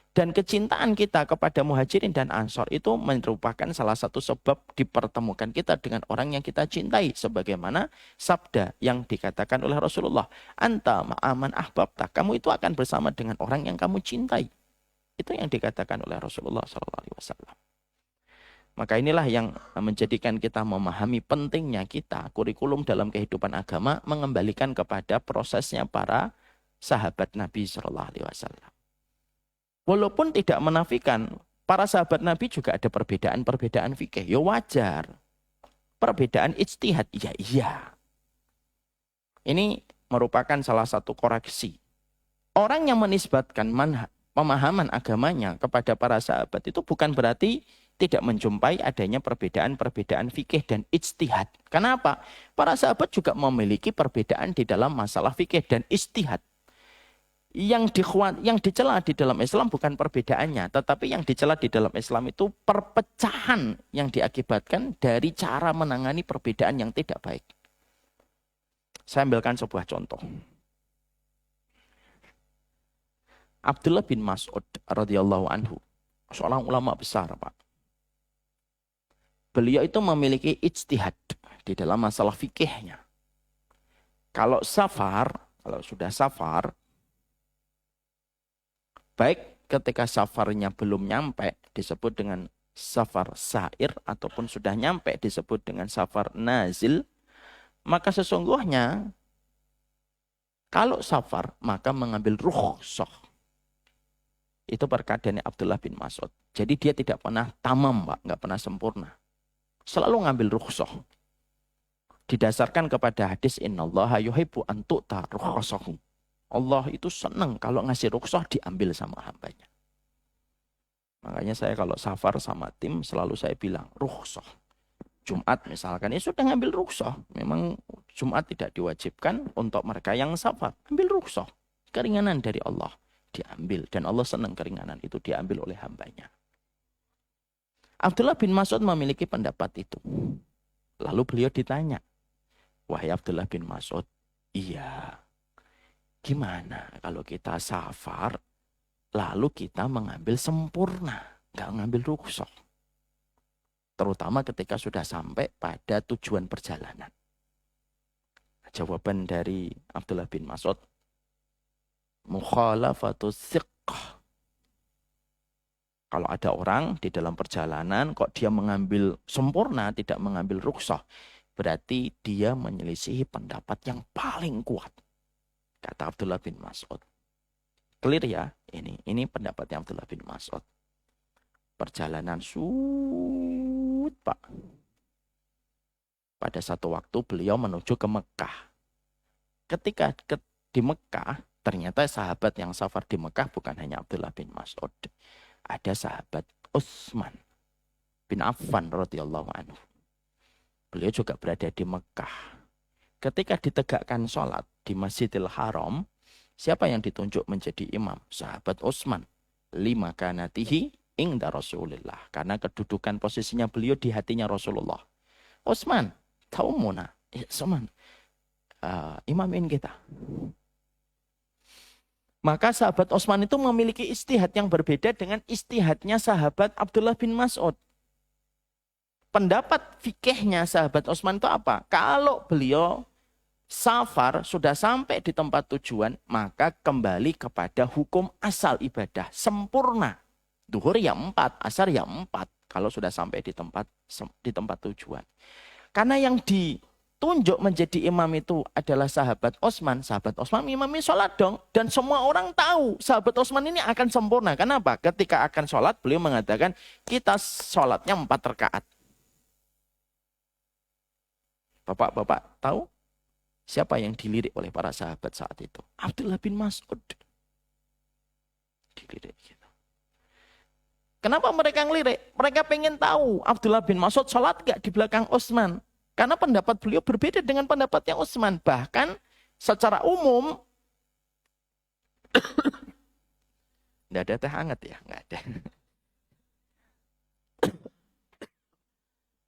Dan kecintaan kita kepada muhajirin dan ansor itu merupakan salah satu sebab dipertemukan kita dengan orang yang kita cintai. Sebagaimana sabda yang dikatakan oleh Rasulullah. Anta ma'aman ahbabta. Kamu itu akan bersama dengan orang yang kamu cintai. Itu yang dikatakan oleh Rasulullah SAW. Maka inilah yang menjadikan kita memahami pentingnya kita, kurikulum dalam kehidupan agama, mengembalikan kepada prosesnya para sahabat Nabi SAW. Walaupun tidak menafikan, para sahabat Nabi juga ada perbedaan-perbedaan fikih. Ya wajar. Perbedaan ijtihad, ya iya. Ini merupakan salah satu koreksi. Orang yang menisbatkan pemahaman agamanya kepada para sahabat itu bukan berarti tidak menjumpai adanya perbedaan-perbedaan fikih dan ijtihad. Kenapa? Para sahabat juga memiliki perbedaan di dalam masalah fikih dan ijtihad. Yang dicela di dalam Islam bukan perbedaannya, tetapi yang dicela di dalam Islam itu perpecahan yang diakibatkan dari cara menangani perbedaan yang tidak baik. Saya ambilkan sebuah contoh. Abdullah bin Mas'ud radhiyallahu anhu, seorang ulama besar, Pak. Beliau itu memiliki ijtihad di dalam masalah fikihnya. Kalau sudah safar, baik ketika safarnya belum nyampe disebut dengan safar sair, ataupun sudah nyampe disebut dengan safar nazil, maka sesungguhnya kalau safar maka mengambil rukhsah. Itu perkataan Abdullah bin Mas'ud. Jadi dia tidak pernah tamam, Pak, nggak pernah sempurna. Selalu ngambil rukhsah. Didasarkan kepada hadis innallaha yuhibbu an tu'ta rukhsahu. Allah itu senang kalau ngasih rukhsah diambil sama hambanya. Makanya saya kalau safar sama tim selalu saya bilang rukhsah. Jumat misalkan, ya sudah ngambil rukhsah. Memang Jumat tidak diwajibkan untuk mereka yang safar. Ambil rukhsah. Keringanan dari Allah diambil. Dan Allah senang keringanan itu diambil oleh hambanya. Abdullah bin Mas'ud memiliki pendapat itu. Lalu beliau ditanya, wahai Abdullah bin Mas'ud, iya, gimana kalau kita safar, lalu kita mengambil sempurna, nggak ngambil rukhsah. Terutama ketika sudah sampai pada tujuan perjalanan. Jawaban dari Abdullah bin Mas'ud, mukhalafatus siqh. Kalau ada orang di dalam perjalanan kok dia mengambil sempurna, tidak mengambil rukhsah, berarti dia menyelisihi pendapat yang paling kuat. Kata Abdullah bin Mas'ud. Clear ya? Ini pendapatnya Abdullah bin Mas'ud. Perjalanan Pak. Pada satu waktu beliau menuju ke Mekah. Ketika di Mekah, ternyata sahabat yang safar di Mekah bukan hanya Abdullah bin Mas'ud. Ada sahabat Utsman bin Affan radhiyallahu anhu. Beliau juga berada di Mekah. Ketika ditegakkan sholat di Masjidil Haram, siapa yang ditunjuk menjadi imam? Sahabat Utsman. Lima kanatihi ingda Rasulullah. Karena kedudukan posisinya beliau di hatinya Rasulullah. Utsman, tahu muna? Utsman, imamin kita. Maka sahabat Utsman itu memiliki ijtihad yang berbeda dengan ijtihadnya sahabat Abdullah bin Mas'ud. Pendapat fikihnya sahabat Utsman itu apa? Kalau beliau safar sudah sampai di tempat tujuan, maka kembali kepada hukum asal ibadah. Sempurna. Duhur ya 4, asar ya 4. Kalau sudah sampai di tempat tujuan. Karena yang ditunjuk menjadi imam itu adalah sahabat Utsman. Sahabat Utsman imami sholat dong. Dan semua orang tahu sahabat Utsman ini akan sempurna. Kenapa? Ketika akan sholat beliau mengatakan kita sholatnya 4 rakaat. Bapak-bapak tahu siapa yang dilirik oleh para sahabat saat itu? Abdullah bin Mas'ud. Dilirik gitu. Kenapa mereka ngelirik? Mereka pengen tahu Abdullah bin Mas'ud sholat gak di belakang Utsman. Karena pendapat beliau berbeda dengan pendapatnya Utsman. Bahkan secara umum, tidak ada teh hangat ya? Nggak ada.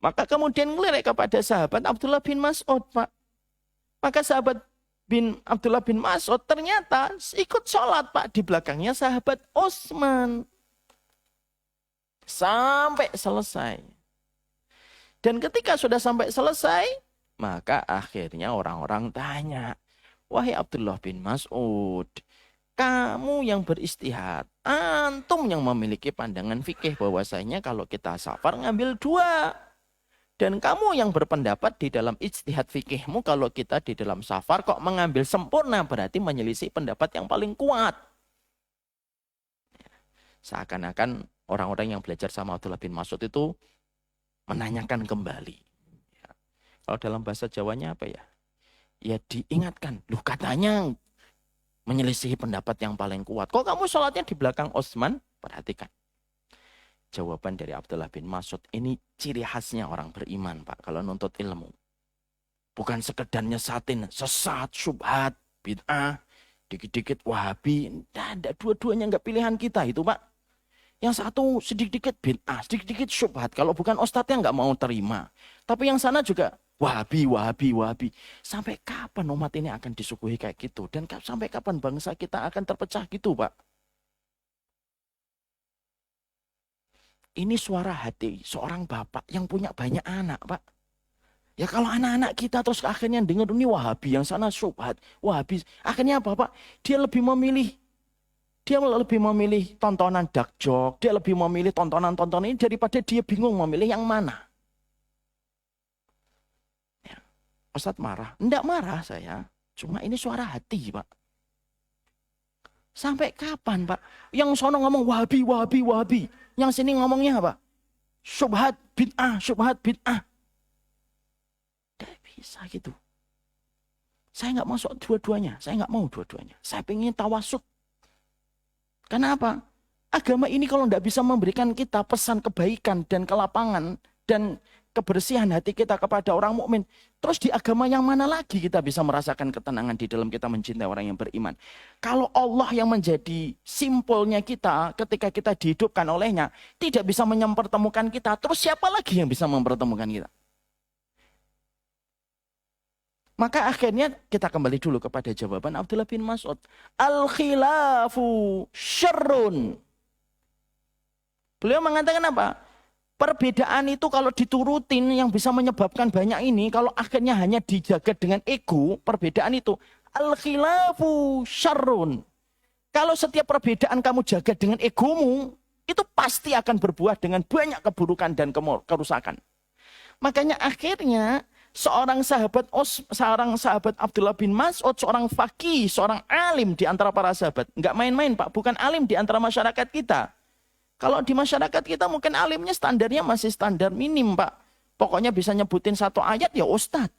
Maka kemudian ngelirik kepada sahabat Abdullah bin Mas'ud, Pak. Maka sahabat Abdullah bin Mas'ud ternyata ikut sholat, Pak. Di belakangnya sahabat Utsman. Sampai selesai. Dan ketika sudah sampai selesai, maka akhirnya orang-orang tanya, wahai Abdullah bin Mas'ud, kamu yang beristihad, antum yang memiliki pandangan fikih bahwasanya kalau kita safar ngambil 2. Dan kamu yang berpendapat di dalam ijtihad fikihmu kalau kita di dalam safar kok mengambil sempurna berarti menyelisih pendapat yang paling kuat. Seakan-akan orang-orang yang belajar sama Abdullah bin Mas'ud itu menanyakan kembali. Ya. Kalau dalam bahasa Jawanya apa ya? Ya diingatkan. Loh katanya menyelisihi pendapat yang paling kuat. Kok kamu sholatnya di belakang Utsman? Perhatikan. Jawaban dari Abdullah bin Mas'ud ini ciri khasnya orang beriman, Pak. Kalau nuntut ilmu. Bukan sekedar nyesatin sesat, syubhat, bid'ah, dikit-dikit wahabi. Tidak ada, dua-duanya nggak pilihan kita itu, Pak. Yang satu sedikit-dikit bid'ah, sedikit-dikit syubhat. Kalau bukan ustadznya nggak mau terima. Tapi yang sana juga wahabi, wahabi, wahabi. Sampai kapan umat ini akan disuguhi kayak gitu? Dan sampai kapan bangsa kita akan terpecah gitu, Pak? Ini suara hati seorang bapak yang punya banyak anak, Pak. Ya kalau anak-anak kita terus akhirnya dengar ini wahabi, yang sana syubhat, wahabi. Akhirnya apa, Pak? Dia lebih memilih tontonan dark joke, dia lebih memilih tontonan-tontonan ini daripada dia bingung memilih yang mana. Ya. Ustadz marah? Enggak marah saya. Cuma ini suara hati, Pak. Sampai kapan, Pak? Yang sono ngomong wahabi, wahabi, wahabi. Yang sini ngomongnya apa? Syubhat, bid'ah, syubhat, bid'ah. Tidak bisa gitu. Saya nggak masuk dua-duanya. Saya nggak mau dua-duanya. Saya pengen tawasud. Kenapa? Agama ini kalau tidak bisa memberikan kita pesan kebaikan dan kelapangan dan kebersihan hati kita kepada orang mukmin, terus di agama yang mana lagi kita bisa merasakan ketenangan di dalam kita mencintai orang yang beriman? Kalau Allah yang menjadi simpulnya kita ketika kita dihidupkan olehnya tidak bisa mempertemukan kita, terus siapa lagi yang bisa mempertemukan kita? Maka akhirnya kita kembali dulu kepada jawaban Abdullah bin Mas'ud. Al-khilafu syarrun. Beliau mengatakan apa? Perbedaan itu kalau diturutin yang bisa menyebabkan banyak ini, kalau akhirnya hanya dijaga dengan ego, perbedaan itu al-khilafu syarrun. Kalau setiap perbedaan kamu jaga dengan egomu, itu pasti akan berbuah dengan banyak keburukan dan kerusakan. Makanya akhirnya seorang sahabat Abdullah bin Mas'ud, seorang faqih, seorang alim di antara para sahabat. Enggak main-main Pak, bukan alim di antara masyarakat kita. Kalau di masyarakat kita mungkin alimnya standarnya masih standar minim Pak. Pokoknya bisa nyebutin satu ayat ya ustadz.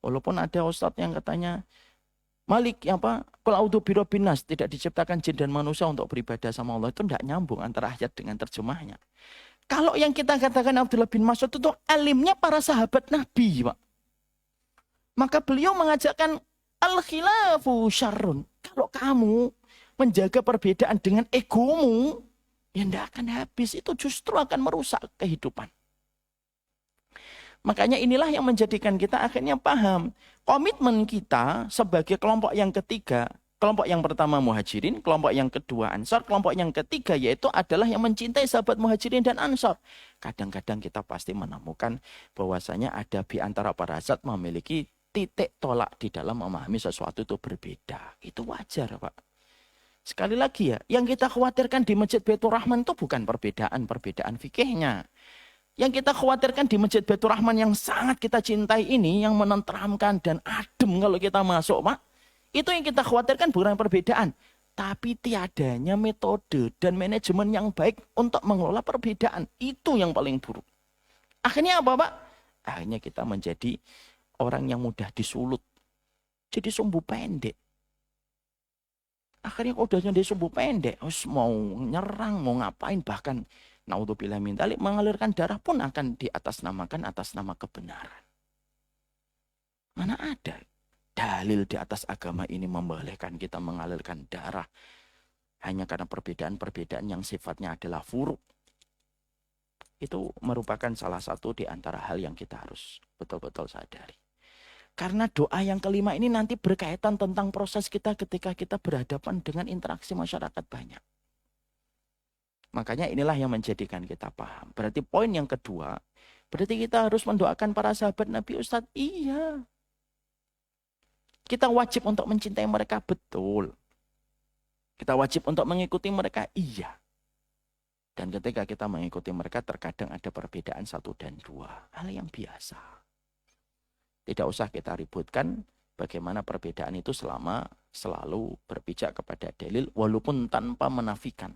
Walaupun ada ustadz yang katanya Malik Qul a'udzu birabbin nas, tidak diciptakan jin dan manusia untuk beribadah sama Allah, itu tidak nyambung antara ayat dengan terjemahnya. Kalau yang kita katakan Abdullah bin Mas'ud itu alimnya para sahabat Nabi, Pak. Maka beliau mengajarkan al-khilafu syarrun. Kalau kamu menjaga perbedaan dengan egomu, ya tidak akan habis. Itu justru akan merusak kehidupan. Makanya inilah yang menjadikan kita akhirnya paham. Komitmen kita sebagai kelompok yang ketiga, kelompok yang pertama Muhajirin, kelompok yang kedua Ansor, kelompok yang ketiga yaitu adalah yang mencintai sahabat Muhajirin dan Ansor. Kadang-kadang kita pasti menemukan bahwasanya ada di antara para sahabat memiliki titik tolak di dalam memahami sesuatu itu berbeda. Itu wajar, Pak. Sekali lagi ya, yang kita khawatirkan di Masjid Baitur Rahman itu bukan perbedaan fikihnya. Yang kita khawatirkan di Masjid Baitur Rahman yang sangat kita cintai ini, yang menenteramkan dan adem kalau kita masuk, Pak. Itu yang kita khawatirkan bukan perbedaan. Tapi tiadanya metode dan manajemen yang baik untuk mengelola perbedaan. Itu yang paling buruk. Akhirnya apa, Pak? Akhirnya kita menjadi orang yang mudah disulut. Jadi sumbu pendek. Akhirnya kalau udah jadi sumbu pendek, mau nyerang, mau ngapain, bahkan naudzubillah min dzalik, mengalirkan darah pun akan diatasnamakan atas nama kebenaran. Mana ada dalil di atas agama ini membolehkan kita mengalirkan darah hanya karena perbedaan-perbedaan yang sifatnya adalah furuk. Itu merupakan salah satu di antara hal yang kita harus betul-betul sadari. Karena doa yang kelima ini nanti berkaitan tentang proses kita ketika kita berhadapan dengan interaksi masyarakat banyak. Makanya inilah yang menjadikan kita paham. Berarti poin yang kedua, berarti kita harus mendoakan para sahabat Nabi Ustadz. Iya. Kita wajib untuk mencintai mereka, betul. Kita wajib untuk mengikuti mereka, iya. Dan ketika kita mengikuti mereka, terkadang ada perbedaan 1 dan 2. Hal yang biasa. Tidak usah kita ributkan bagaimana perbedaan itu selalu berpijak kepada dalil, walaupun tanpa menafikan.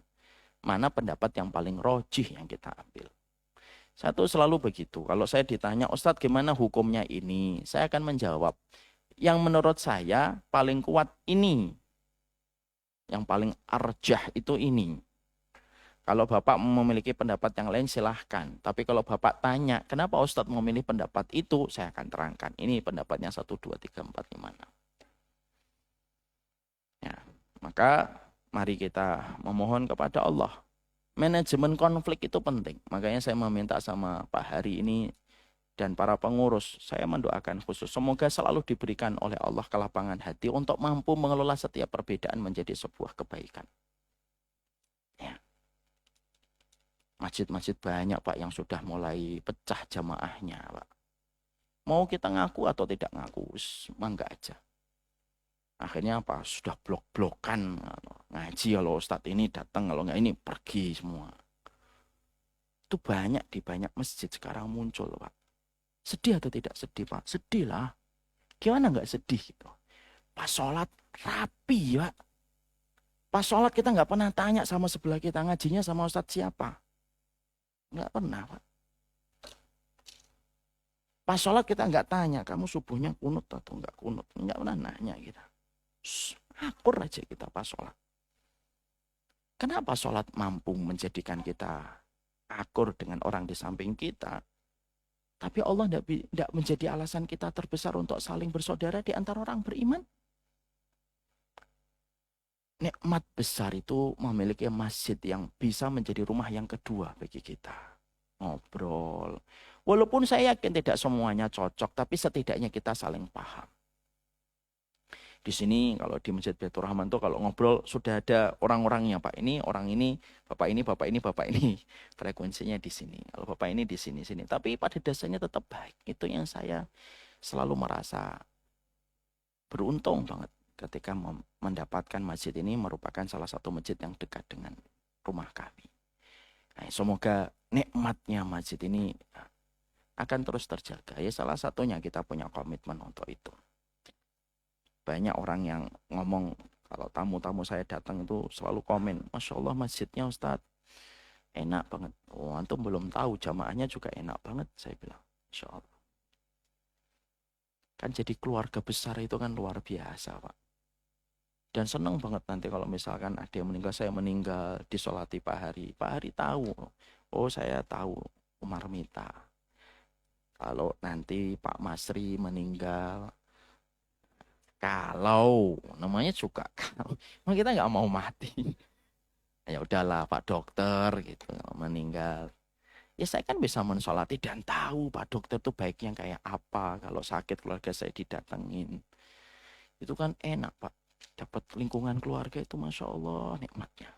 Mana pendapat yang paling rojih yang kita ambil. Satu selalu begitu. Kalau saya ditanya, Ustadz gimana hukumnya ini? Saya akan menjawab. Yang menurut saya paling kuat ini. Yang paling arjah itu ini. Kalau Bapak memiliki pendapat yang lain silahkan. Tapi kalau Bapak tanya, kenapa Ustadz memilih pendapat itu? Saya akan terangkan. Ini pendapatnya 1, 2, 3, 4, 5, 6. Ya, maka mari kita memohon kepada Allah. Manajemen konflik itu penting. Makanya saya meminta sama Pak Hari ini dan para pengurus, saya mendoakan khusus. Semoga selalu diberikan oleh Allah kelapangan hati untuk mampu mengelola setiap perbedaan menjadi sebuah kebaikan. Ya. Masjid-masjid banyak Pak yang sudah mulai pecah jamaahnya Pak. Mau kita ngaku atau tidak ngaku, mangga aja. Akhirnya apa? Sudah blok-blokan ngaji kalau Ustadz ini datang, kalau enggak ini pergi semua. Itu banyak di banyak masjid sekarang muncul Pak. Sedih atau tidak sedih Pak? Sedih lah. Gimana enggak sedih gitu? Pas sholat rapi Pak. Pas sholat kita enggak pernah tanya sama sebelah kita ngajinya sama Ustadz siapa. Enggak pernah Pak. Pas sholat kita enggak tanya, kamu subuhnya kunut atau enggak kunut. Enggak pernah nanya kita. Akur aja kita pas sholat. Kenapa sholat mampu menjadikan kita akur dengan orang di samping kita? Tapi Allah tidak menjadi alasan kita terbesar untuk saling bersaudara di antara orang beriman. Nikmat besar itu memiliki masjid yang bisa menjadi rumah yang kedua bagi kita. Ngobrol. Walaupun saya yakin tidak semuanya cocok, tapi setidaknya kita saling paham. Di sini kalau di Masjid Baitur Rahman tuh kalau ngobrol sudah ada orang-orangnya, Pak. Ini orang ini, Bapak ini, Bapak ini, Bapak ini. Frekuensinya di sini. Kalau Bapak ini di sini, sini. Tapi pada dasarnya tetap baik. Itu yang saya selalu merasa beruntung banget ketika mendapatkan masjid ini merupakan salah satu masjid yang dekat dengan rumah kami. Nah, semoga nikmatnya masjid ini akan terus terjaga. Ya salah satunya kita punya komitmen untuk itu. Banyak orang yang ngomong kalau tamu-tamu saya datang itu selalu komen, Masya Allah masjidnya Ustadz enak banget. Oh, antum belum tahu jamaahnya juga enak banget, saya bilang. Masya Allah. Kan jadi keluarga besar itu kan luar biasa, Pak. Dan senang banget nanti kalau misalkan ada yang meninggal, saya meninggal, disolati Pak Hari. Pak Hari tahu, oh saya tahu Umar Mita. Kalau nanti Pak Masri meninggal, kalau namanya juga kalau kita nggak mau mati. Ya udahlah Pak Dokter gitu meninggal. Ya saya kan bisa mensolati dan tahu Pak Dokter tuh baiknya kayak apa. Kalau sakit keluarga saya didatengin. Itu kan enak Pak. Dapat lingkungan keluarga itu Masya Allah nikmatnya.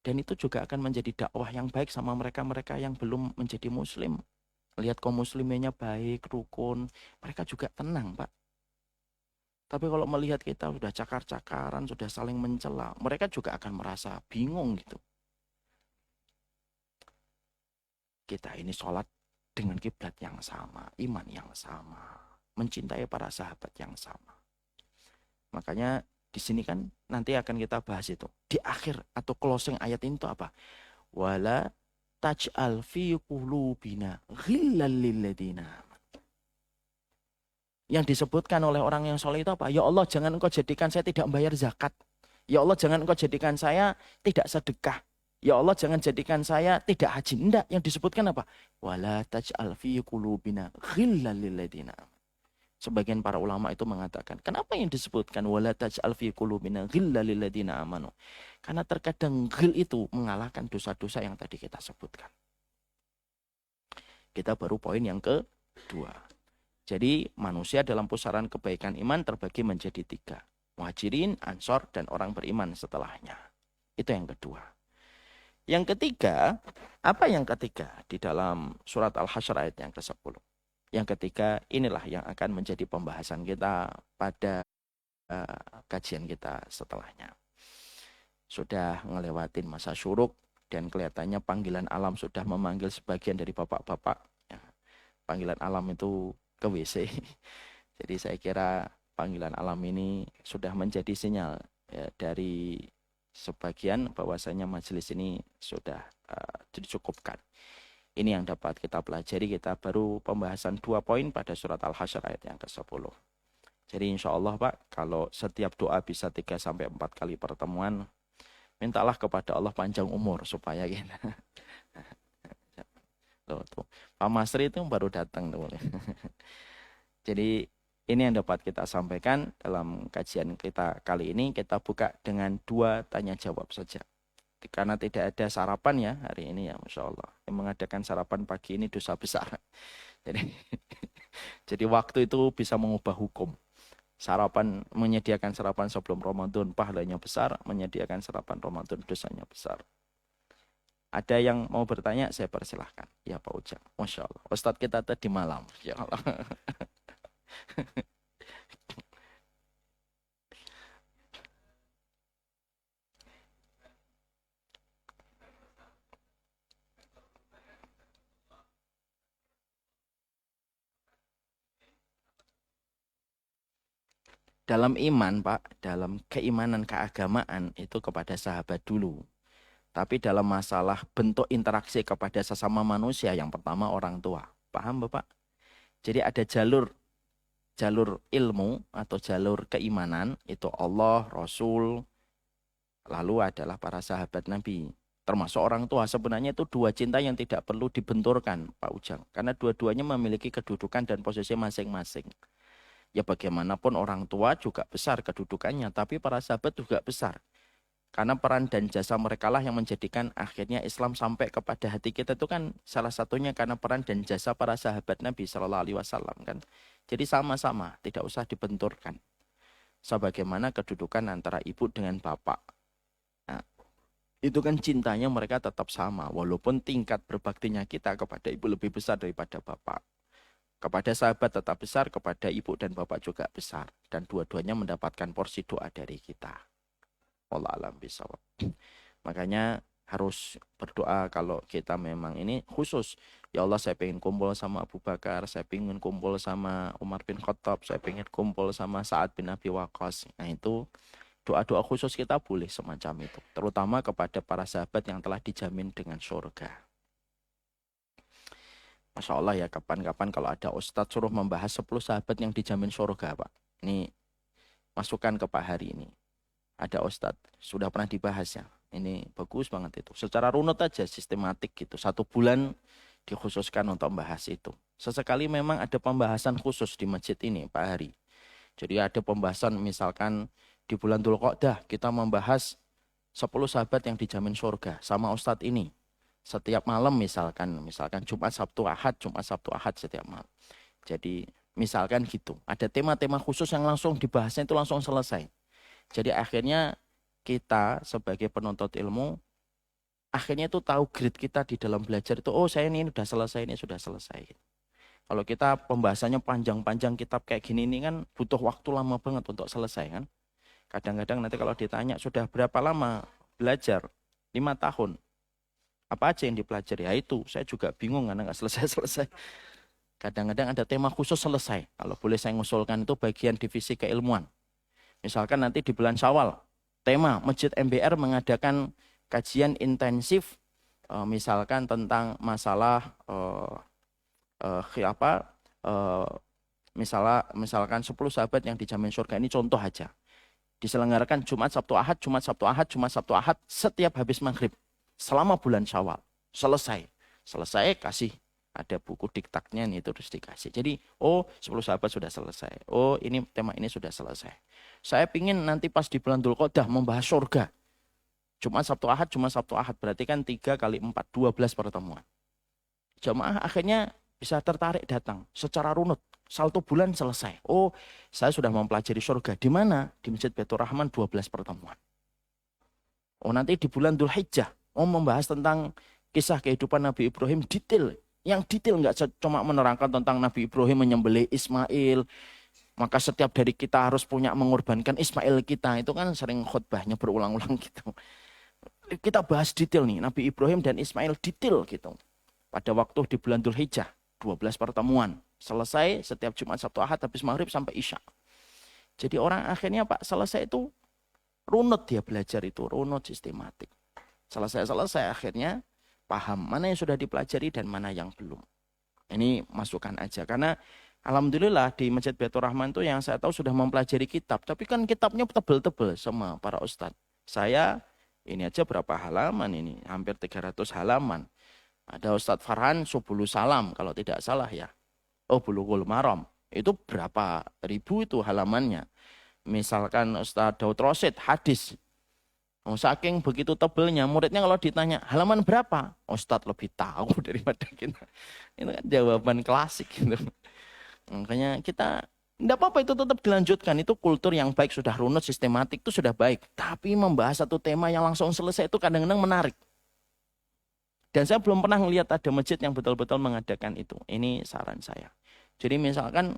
Dan itu juga akan menjadi dakwah yang baik sama mereka-mereka yang belum menjadi muslim. Lihat kaum muslimnya baik, rukun. Mereka juga tenang Pak. Tapi kalau melihat kita sudah cakar-cakaran, sudah saling mencela, mereka juga akan merasa bingung gitu. Kita ini sholat dengan kiblat yang sama, iman yang sama, mencintai para sahabat yang sama. Makanya di sini kan nanti akan kita bahas itu. Di akhir atau closing ayat ini itu apa? Wala taj'al fi qulubina ghillal lilladzina. Yang disebutkan oleh orang yang soleh itu apa? Ya Allah jangan engkau jadikan saya tidak membayar zakat. Ya Allah jangan engkau jadikan saya tidak sedekah. Ya Allah jangan jadikan saya tidak haji. Tidak, yang disebutkan apa? Wala taj'al fi qulubina ghillal lilladzina. Sebagian para ulama itu mengatakan, kenapa yang disebutkan wala taj'al fi qulubina ghillal lilladzina amanu? Karena terkadang ghil itu mengalahkan dosa-dosa yang tadi kita sebutkan. Kita baru poin yang kedua. Jadi manusia dalam pusaran kebaikan iman terbagi menjadi 3. Muhajirin, Ansor, dan orang beriman setelahnya. Itu yang kedua. Yang ketiga, apa yang ketiga di dalam surat Al-Hasyr ayat yang ke-10? Yang ketiga, inilah yang akan menjadi pembahasan kita pada kajian kita setelahnya. Sudah ngelewatin masa syuruk dan kelihatannya panggilan alam sudah memanggil sebagian dari bapak-bapak. Ya, panggilan alam itu ke WC. Jadi saya kira panggilan alam ini sudah menjadi sinyal ya, dari sebagian bahwasanya majelis ini sudah dicukupkan. Ini yang dapat kita pelajari. Kita baru pembahasan 2 poin pada surat Al-Hasyr ayat yang ke-10. Jadi insya Allah Pak, kalau setiap doa bisa 3-4 kali pertemuan, mintalah kepada Allah panjang umur supaya kita. Tuh. Pak Masri itu baru datang tuh. Jadi ini yang dapat kita sampaikan dalam kajian kita kali ini. Kita buka dengan 2 tanya jawab saja. Karena tidak ada sarapan ya hari ini ya Masya Allah. Yang mengadakan sarapan pagi ini dosa besar. Jadi waktu itu bisa mengubah hukum. Sarapan, menyediakan sarapan sebelum Ramadan pahalanya besar. Menyediakan sarapan Ramadan dosanya besar. Ada yang mau bertanya saya persilahkan. Ya Pak Ujang. Masya Allah. Ustadz kita tadi malam. Ya Allah. Dalam iman, Pak, dalam keimanan keagamaan itu kepada sahabat dulu. Tapi dalam masalah bentuk interaksi kepada sesama manusia, yang pertama orang tua. Paham, Bapak? Jadi ada jalur ilmu atau jalur keimanan, itu Allah, Rasul, lalu adalah para sahabat Nabi. Termasuk orang tua. Sebenarnya itu 2 cinta yang tidak perlu dibenturkan, Pak Ujang. Karena dua-duanya memiliki kedudukan dan posisi masing-masing. Ya bagaimanapun orang tua juga besar kedudukannya, tapi para sahabat juga besar. Karena peran dan jasa mereka lah yang menjadikan akhirnya Islam sampai kepada hati kita itu kan salah satunya karena peran dan jasa para sahabat Nabi Shallallahu Alaihi Wasallam kan. Jadi sama-sama, tidak usah dibenturkan. sebagaimana kedudukan antara ibu dengan bapak. Nah, itu kan cintanya mereka tetap sama, walaupun tingkat berbaktinya kita kepada ibu lebih besar daripada bapak. Kepada sahabat tetap besar, kepada ibu dan bapak juga besar. Dan dua-duanya mendapatkan porsi doa dari kita. Wallahu a'lam bishawab. Makanya harus berdoa kalau kita memang ini khusus. Ya Allah, saya pengen kumpul sama Abu Bakar, saya pengen kumpul sama Umar bin Khattab, saya pengen kumpul sama Sa'ad bin Abi Waqqas. Nah itu doa-doa khusus kita boleh semacam itu. Terutama kepada para sahabat yang telah dijamin dengan surga. Masya Allah ya, kapan-kapan kalau ada Ustadz suruh membahas 10 sahabat yang dijamin surga, Pak. Ini masukan ke Pak Hari ini. Ada Ustadz, sudah pernah dibahas ya. Ini bagus banget itu. Secara runut aja, sistematik gitu. 1 bulan dikhususkan untuk membahas itu. Sesekali memang ada pembahasan khusus di masjid ini, Pak Hari. Jadi ada pembahasan misalkan di bulan Dzulqa'dah kita membahas 10 sahabat yang dijamin surga sama Ustadz ini. Setiap malam misalkan Jumat, Sabtu, Ahad setiap malam. Jadi misalkan gitu. Ada tema-tema khusus yang langsung dibahasnya itu langsung selesai. Jadi akhirnya kita sebagai penuntut ilmu akhirnya itu tahu grade kita di dalam belajar itu, oh saya ini sudah selesai, ini sudah selesai. Kalau kita pembahasannya panjang-panjang kitab kayak gini ini kan butuh waktu lama banget untuk selesai kan. Kadang-kadang nanti kalau ditanya sudah berapa lama belajar? 5 tahun. Apa aja yang dipelajari? Ya itu, saya juga bingung karena nggak selesai-selesai. Kadang-kadang ada tema khusus selesai. Kalau boleh saya ngusulkan itu bagian divisi keilmuan. Misalkan nanti di bulan Syawal, tema Masjid MBR mengadakan kajian intensif, misalkan tentang masalah misalkan 10 sahabat yang dijamin surga, ini contoh aja. Diselenggarakan Jumat, Sabtu, Ahad, setiap habis maghrib. Selama bulan Syawal. Selesai kasih. Ada buku diktatnya nih terus dikasih. Jadi, 10 sahabat sudah selesai. Oh, ini tema ini sudah selesai. Saya pingin nanti pas di bulan Dzulqa'dah membahas surga. Jumat, Sabtu, Ahad. Berarti kan 3 kali 4, 12 pertemuan. Jamaah akhirnya bisa tertarik datang secara runut. 1 bulan selesai. Oh, saya sudah mempelajari surga. Di mana? Di Masjid Baitur Rahman 12 pertemuan. Oh, nanti di bulan Dzulhijjah. Oh, membahas tentang kisah kehidupan Nabi Ibrahim detail. Yang detail nggak cuma menerangkan tentang Nabi Ibrahim menyembelih Ismail. Maka setiap dari kita harus punya mengorbankan Ismail kita. Itu kan sering khutbahnya berulang-ulang gitu. Kita bahas detail nih. Nabi Ibrahim dan Ismail detail gitu. Pada waktu di bulan Dzulhijjah. 12 pertemuan. Selesai setiap Jumat, Sabtu, Ahad habis maghrib sampai Isya. Jadi orang akhirnya Pak selesai itu runut dia belajar itu. Runut sistematik. Selesai akhirnya paham mana yang sudah dipelajari dan mana yang belum. Ini masukan aja. Karena alhamdulillah di Masjid Baitur Rahman itu yang saya tahu sudah mempelajari kitab. Tapi kan kitabnya tebel-tebel sama para ustadz. Saya ini aja berapa halaman ini. Hampir 300 halaman. Ada Ustadz Farhan Subulu Salam kalau tidak salah ya. Oh, Bulughul Maram. Itu berapa ribu itu halamannya. Misalkan Ustadz Daud Rosid hadis. Oh, saking begitu tebelnya, muridnya kalau ditanya halaman berapa, Ustadz lebih tahu daripada kita. Itu kan jawaban klasik gitu. Makanya kita tidak apa-apa itu tetap dilanjutkan. Itu kultur yang baik, sudah runut, sistematik itu sudah baik. Tapi membahas satu tema yang langsung selesai itu kadang-kadang menarik. Dan saya belum pernah melihat ada masjid yang betul-betul mengadakan itu. Ini saran saya. Jadi misalkan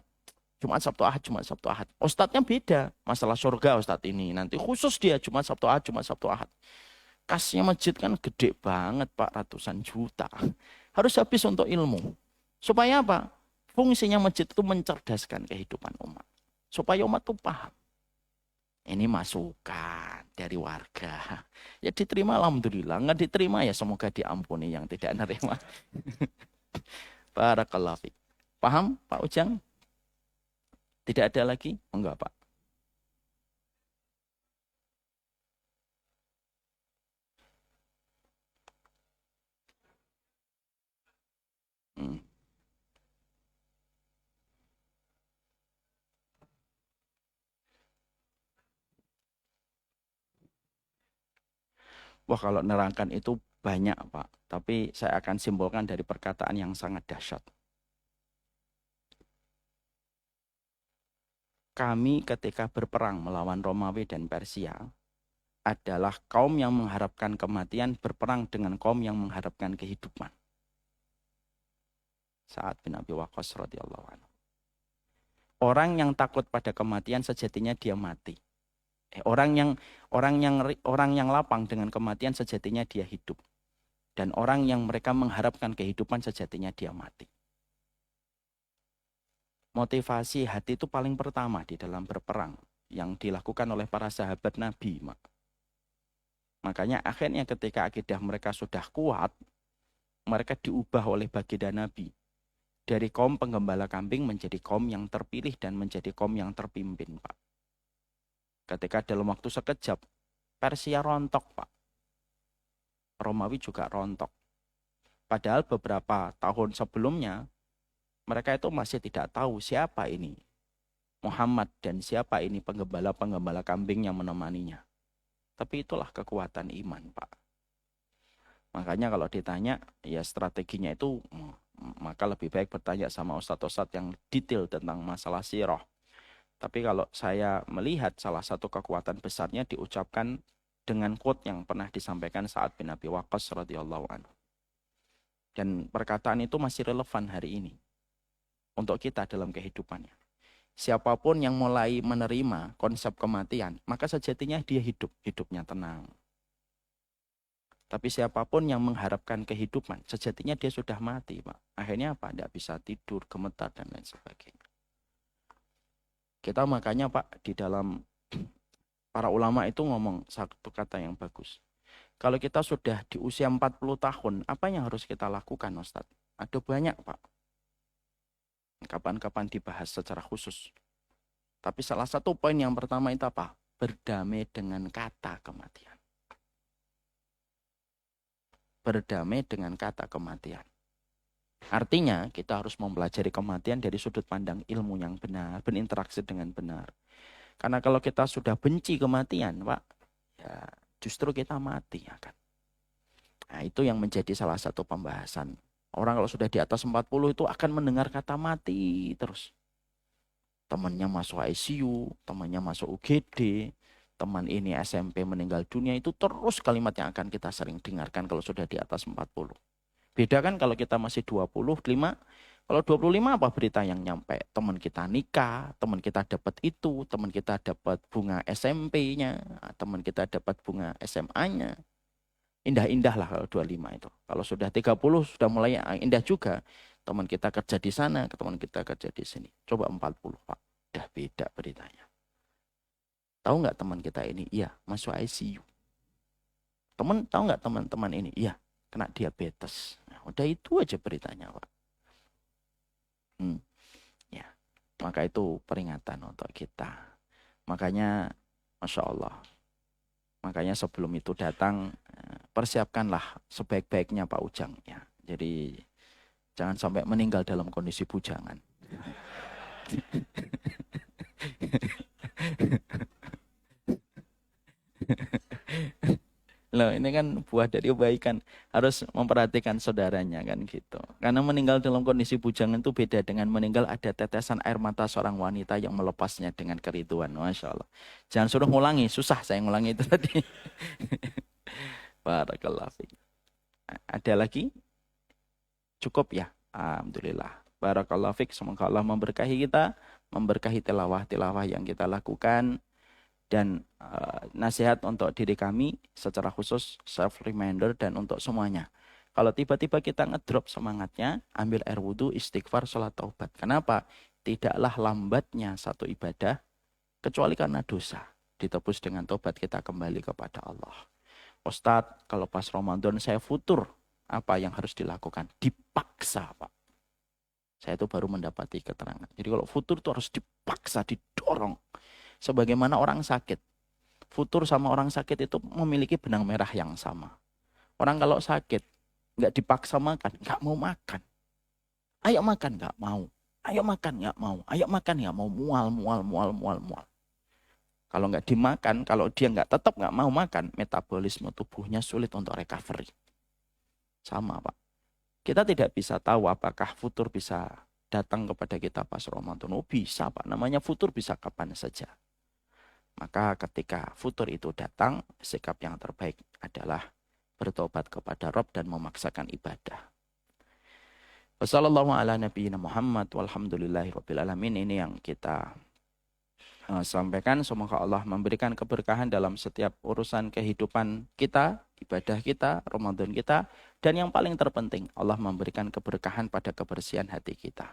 Jumat, Sabtu, Ahad. Ustadznya beda. Masalah surga Ustadz ini. Nanti khusus dia Jumat, Sabtu, Ahad. Kasnya masjid kan gede banget Pak. Ratusan juta. Harus habis untuk ilmu. Supaya apa? Fungsinya masjid itu mencerdaskan kehidupan umat. Supaya umat itu paham. Ini masukan dari warga. Ya diterima alhamdulillah. Nggak diterima ya semoga diampuni yang tidak nerima. Barakallahu fiik. Paham Pak Ujang? Tidak ada lagi? Enggak, Pak. Hmm. Wah, kalau nerangkan itu banyak, Pak. Tapi saya akan simpulkan dari perkataan yang sangat dahsyat. kami ketika berperang melawan Romawi dan Persia adalah kaum yang mengharapkan kematian berperang dengan kaum yang mengharapkan kehidupan. Sa'ad bin Abi Waqqas radhiyallahu anhu. Orang yang takut pada kematian sejatinya dia mati. Orang yang lapang dengan kematian sejatinya dia hidup. Dan orang yang mereka mengharapkan kehidupan sejatinya dia mati. Motivasi hati itu paling pertama di dalam berperang yang dilakukan oleh para sahabat Nabi. Makanya akhirnya ketika akidah mereka sudah kuat, mereka diubah oleh baginda Nabi. Dari kaum penggembala kambing menjadi kaum yang terpilih dan menjadi kaum yang terpimpin, Pak. Ketika dalam waktu sekejap, Persia rontok, Pak. Romawi juga rontok. Padahal beberapa tahun sebelumnya, mereka itu masih tidak tahu siapa ini Muhammad dan siapa ini penggembala-penggembala kambing yang menemaninya. Tapi itulah kekuatan iman, Pak. Makanya kalau ditanya, ya strateginya itu, maka lebih baik bertanya sama ustadz-ustadz yang detail tentang masalah sirah. Tapi kalau saya melihat salah satu kekuatan besarnya diucapkan dengan quote yang pernah disampaikan Sa'ad bin Abi Waqqas radhiyallahu anhu. Dan perkataan itu masih relevan hari ini untuk kita dalam kehidupannya. Siapapun yang mulai menerima konsep kematian, maka sejatinya dia hidupnya tenang. Tapi siapapun yang mengharapkan kehidupan, sejatinya dia sudah mati, Pak. Akhirnya apa? Tidak bisa tidur, gemetar, dan lain sebagainya. Kita makanya, Pak, di dalam para ulama itu ngomong satu kata yang bagus. Kalau kita sudah di usia 40 tahun, apa yang harus kita lakukan, Ustadz? Ada banyak, Pak. Kapan-kapan dibahas secara khusus. Tapi salah satu poin yang pertama itu apa? Berdamai dengan kata kematian. Berdamai dengan kata kematian. Artinya kita harus mempelajari kematian dari sudut pandang ilmu yang benar, berinteraksi dengan benar. Karena kalau kita sudah benci kematian, Pak, ya justru kita mati, ya kan. Nah, itu yang menjadi salah satu pembahasan. Orang kalau sudah di atas 40 itu akan mendengar kata mati terus. Temannya masuk ICU, temannya masuk UGD, teman ini SMP meninggal dunia, itu terus kalimat yang akan kita sering dengarkan kalau sudah di atas 40. Beda kan kalau kita masih 25, kalau 25 apa berita yang nyampe? Teman kita nikah, teman kita dapat itu, teman kita dapat bunga SMP-nya, teman kita dapat bunga SMA-nya. Indah-indah lah kalau 25 itu. Kalau sudah 30 sudah mulai indah juga. Teman kita kerja di sana, teman kita kerja di sini. Coba 40, Pak. Udah beda beritanya. Tahu nggak teman kita ini? Iya, masuk ICU. Tahu nggak teman-teman ini? Iya, kena diabetes. Nah, udah itu aja beritanya, Pak. Ya, maka itu peringatan untuk kita. Makanya, Masya Allah. Makanya sebelum itu datang, persiapkanlah sebaik-baiknya Pak Ujang. Ya. Jadi jangan sampai meninggal dalam kondisi bujangan. Loh, ini kan buah dari kebaikan. Harus memperhatikan saudaranya kan gitu. Karena meninggal dalam kondisi bujangan itu beda dengan meninggal ada tetesan air mata seorang wanita yang melepasnya dengan keriduan. Masya Allah. Jangan suruh ngulangi, susah saya ngulangi itu tadi. Barakallahu fiik. Ada lagi? Cukup ya? Alhamdulillah. Barakallahu fiik. Semoga Allah memberkahi kita, memberkahi tilawah-tilawah yang kita lakukan. Dan nasihat untuk diri kami secara khusus self reminder dan untuk semuanya. Kalau tiba-tiba kita ngedrop semangatnya, ambil air wudhu, istighfar, sholat taubat. Kenapa? Tidaklah lambatnya satu ibadah kecuali karena dosa. Ditebus dengan taubat kita kembali kepada Allah. Ustadz, kalau pas Ramadan saya futur, apa yang harus dilakukan? Dipaksa, Pak. Saya itu baru mendapati keterangan. Jadi kalau futur itu harus dipaksa, didorong. Sebagaimana orang sakit. Futur sama orang sakit itu memiliki benang merah yang sama. Orang kalau sakit, nggak dipaksa makan, nggak mau makan. Ayo makan, nggak mau. Ayo makan, nggak mau. Ayo makan, nggak mau. Mual. Kalau nggak dimakan, kalau dia tetap nggak mau makan, metabolisme tubuhnya sulit untuk recovery. Sama, Pak. Kita tidak bisa tahu apakah futur bisa datang kepada kita pas Ramadan. Oh bisa Pak, namanya futur bisa kapan saja. Maka ketika futur itu datang, sikap yang terbaik adalah bertobat kepada Rabb dan memaksakan ibadah. Wassallallahu ala nabiyina Muhammad walhamdulillahi rabbil alamin. Ini yang kita sampaikan. Semoga Allah memberikan keberkahan dalam setiap urusan kehidupan kita, ibadah kita, Ramadan kita. Dan yang paling terpenting, Allah memberikan keberkahan pada kebersihan hati kita.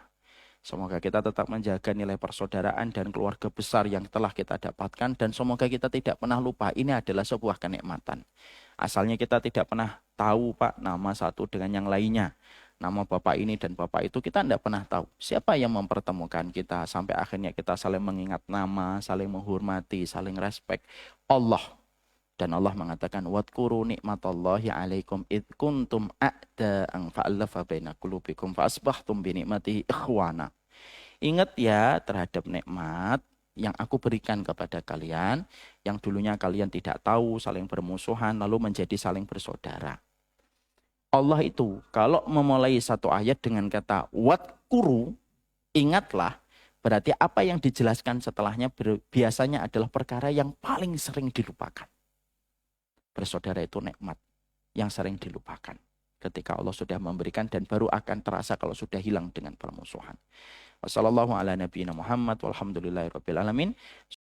Semoga kita tetap menjaga nilai persaudaraan dan keluarga besar yang telah kita dapatkan. Dan semoga kita tidak pernah lupa, ini adalah sebuah kenikmatan. Asalnya kita tidak pernah tahu Pak nama satu dengan yang lainnya. Nama bapak ini dan bapak itu kita tidak pernah tahu. Siapa yang mempertemukan kita sampai akhirnya kita saling mengingat nama, saling menghormati, saling respect. Allah. Dan Allah mengatakan, "Wadkuru nikmatallahi alaikum id kuntum a'da'an fa'alafa baina qulubikum fa'asbahtum bi ni'matihi ikhwana." Ingat ya terhadap nikmat yang aku berikan kepada kalian, yang dulunya kalian tidak tahu, saling bermusuhan, lalu menjadi saling bersaudara. Allah itu kalau memulai satu ayat dengan kata wadkuru, ingatlah, berarti apa yang dijelaskan setelahnya biasanya adalah perkara yang paling sering dilupakan. Bersaudara itu nikmat yang sering dilupakan ketika Allah sudah memberikan dan baru akan terasa kalau sudah hilang dengan permusuhan. Wassalamualaikum warahmatullahi wabarakatuh.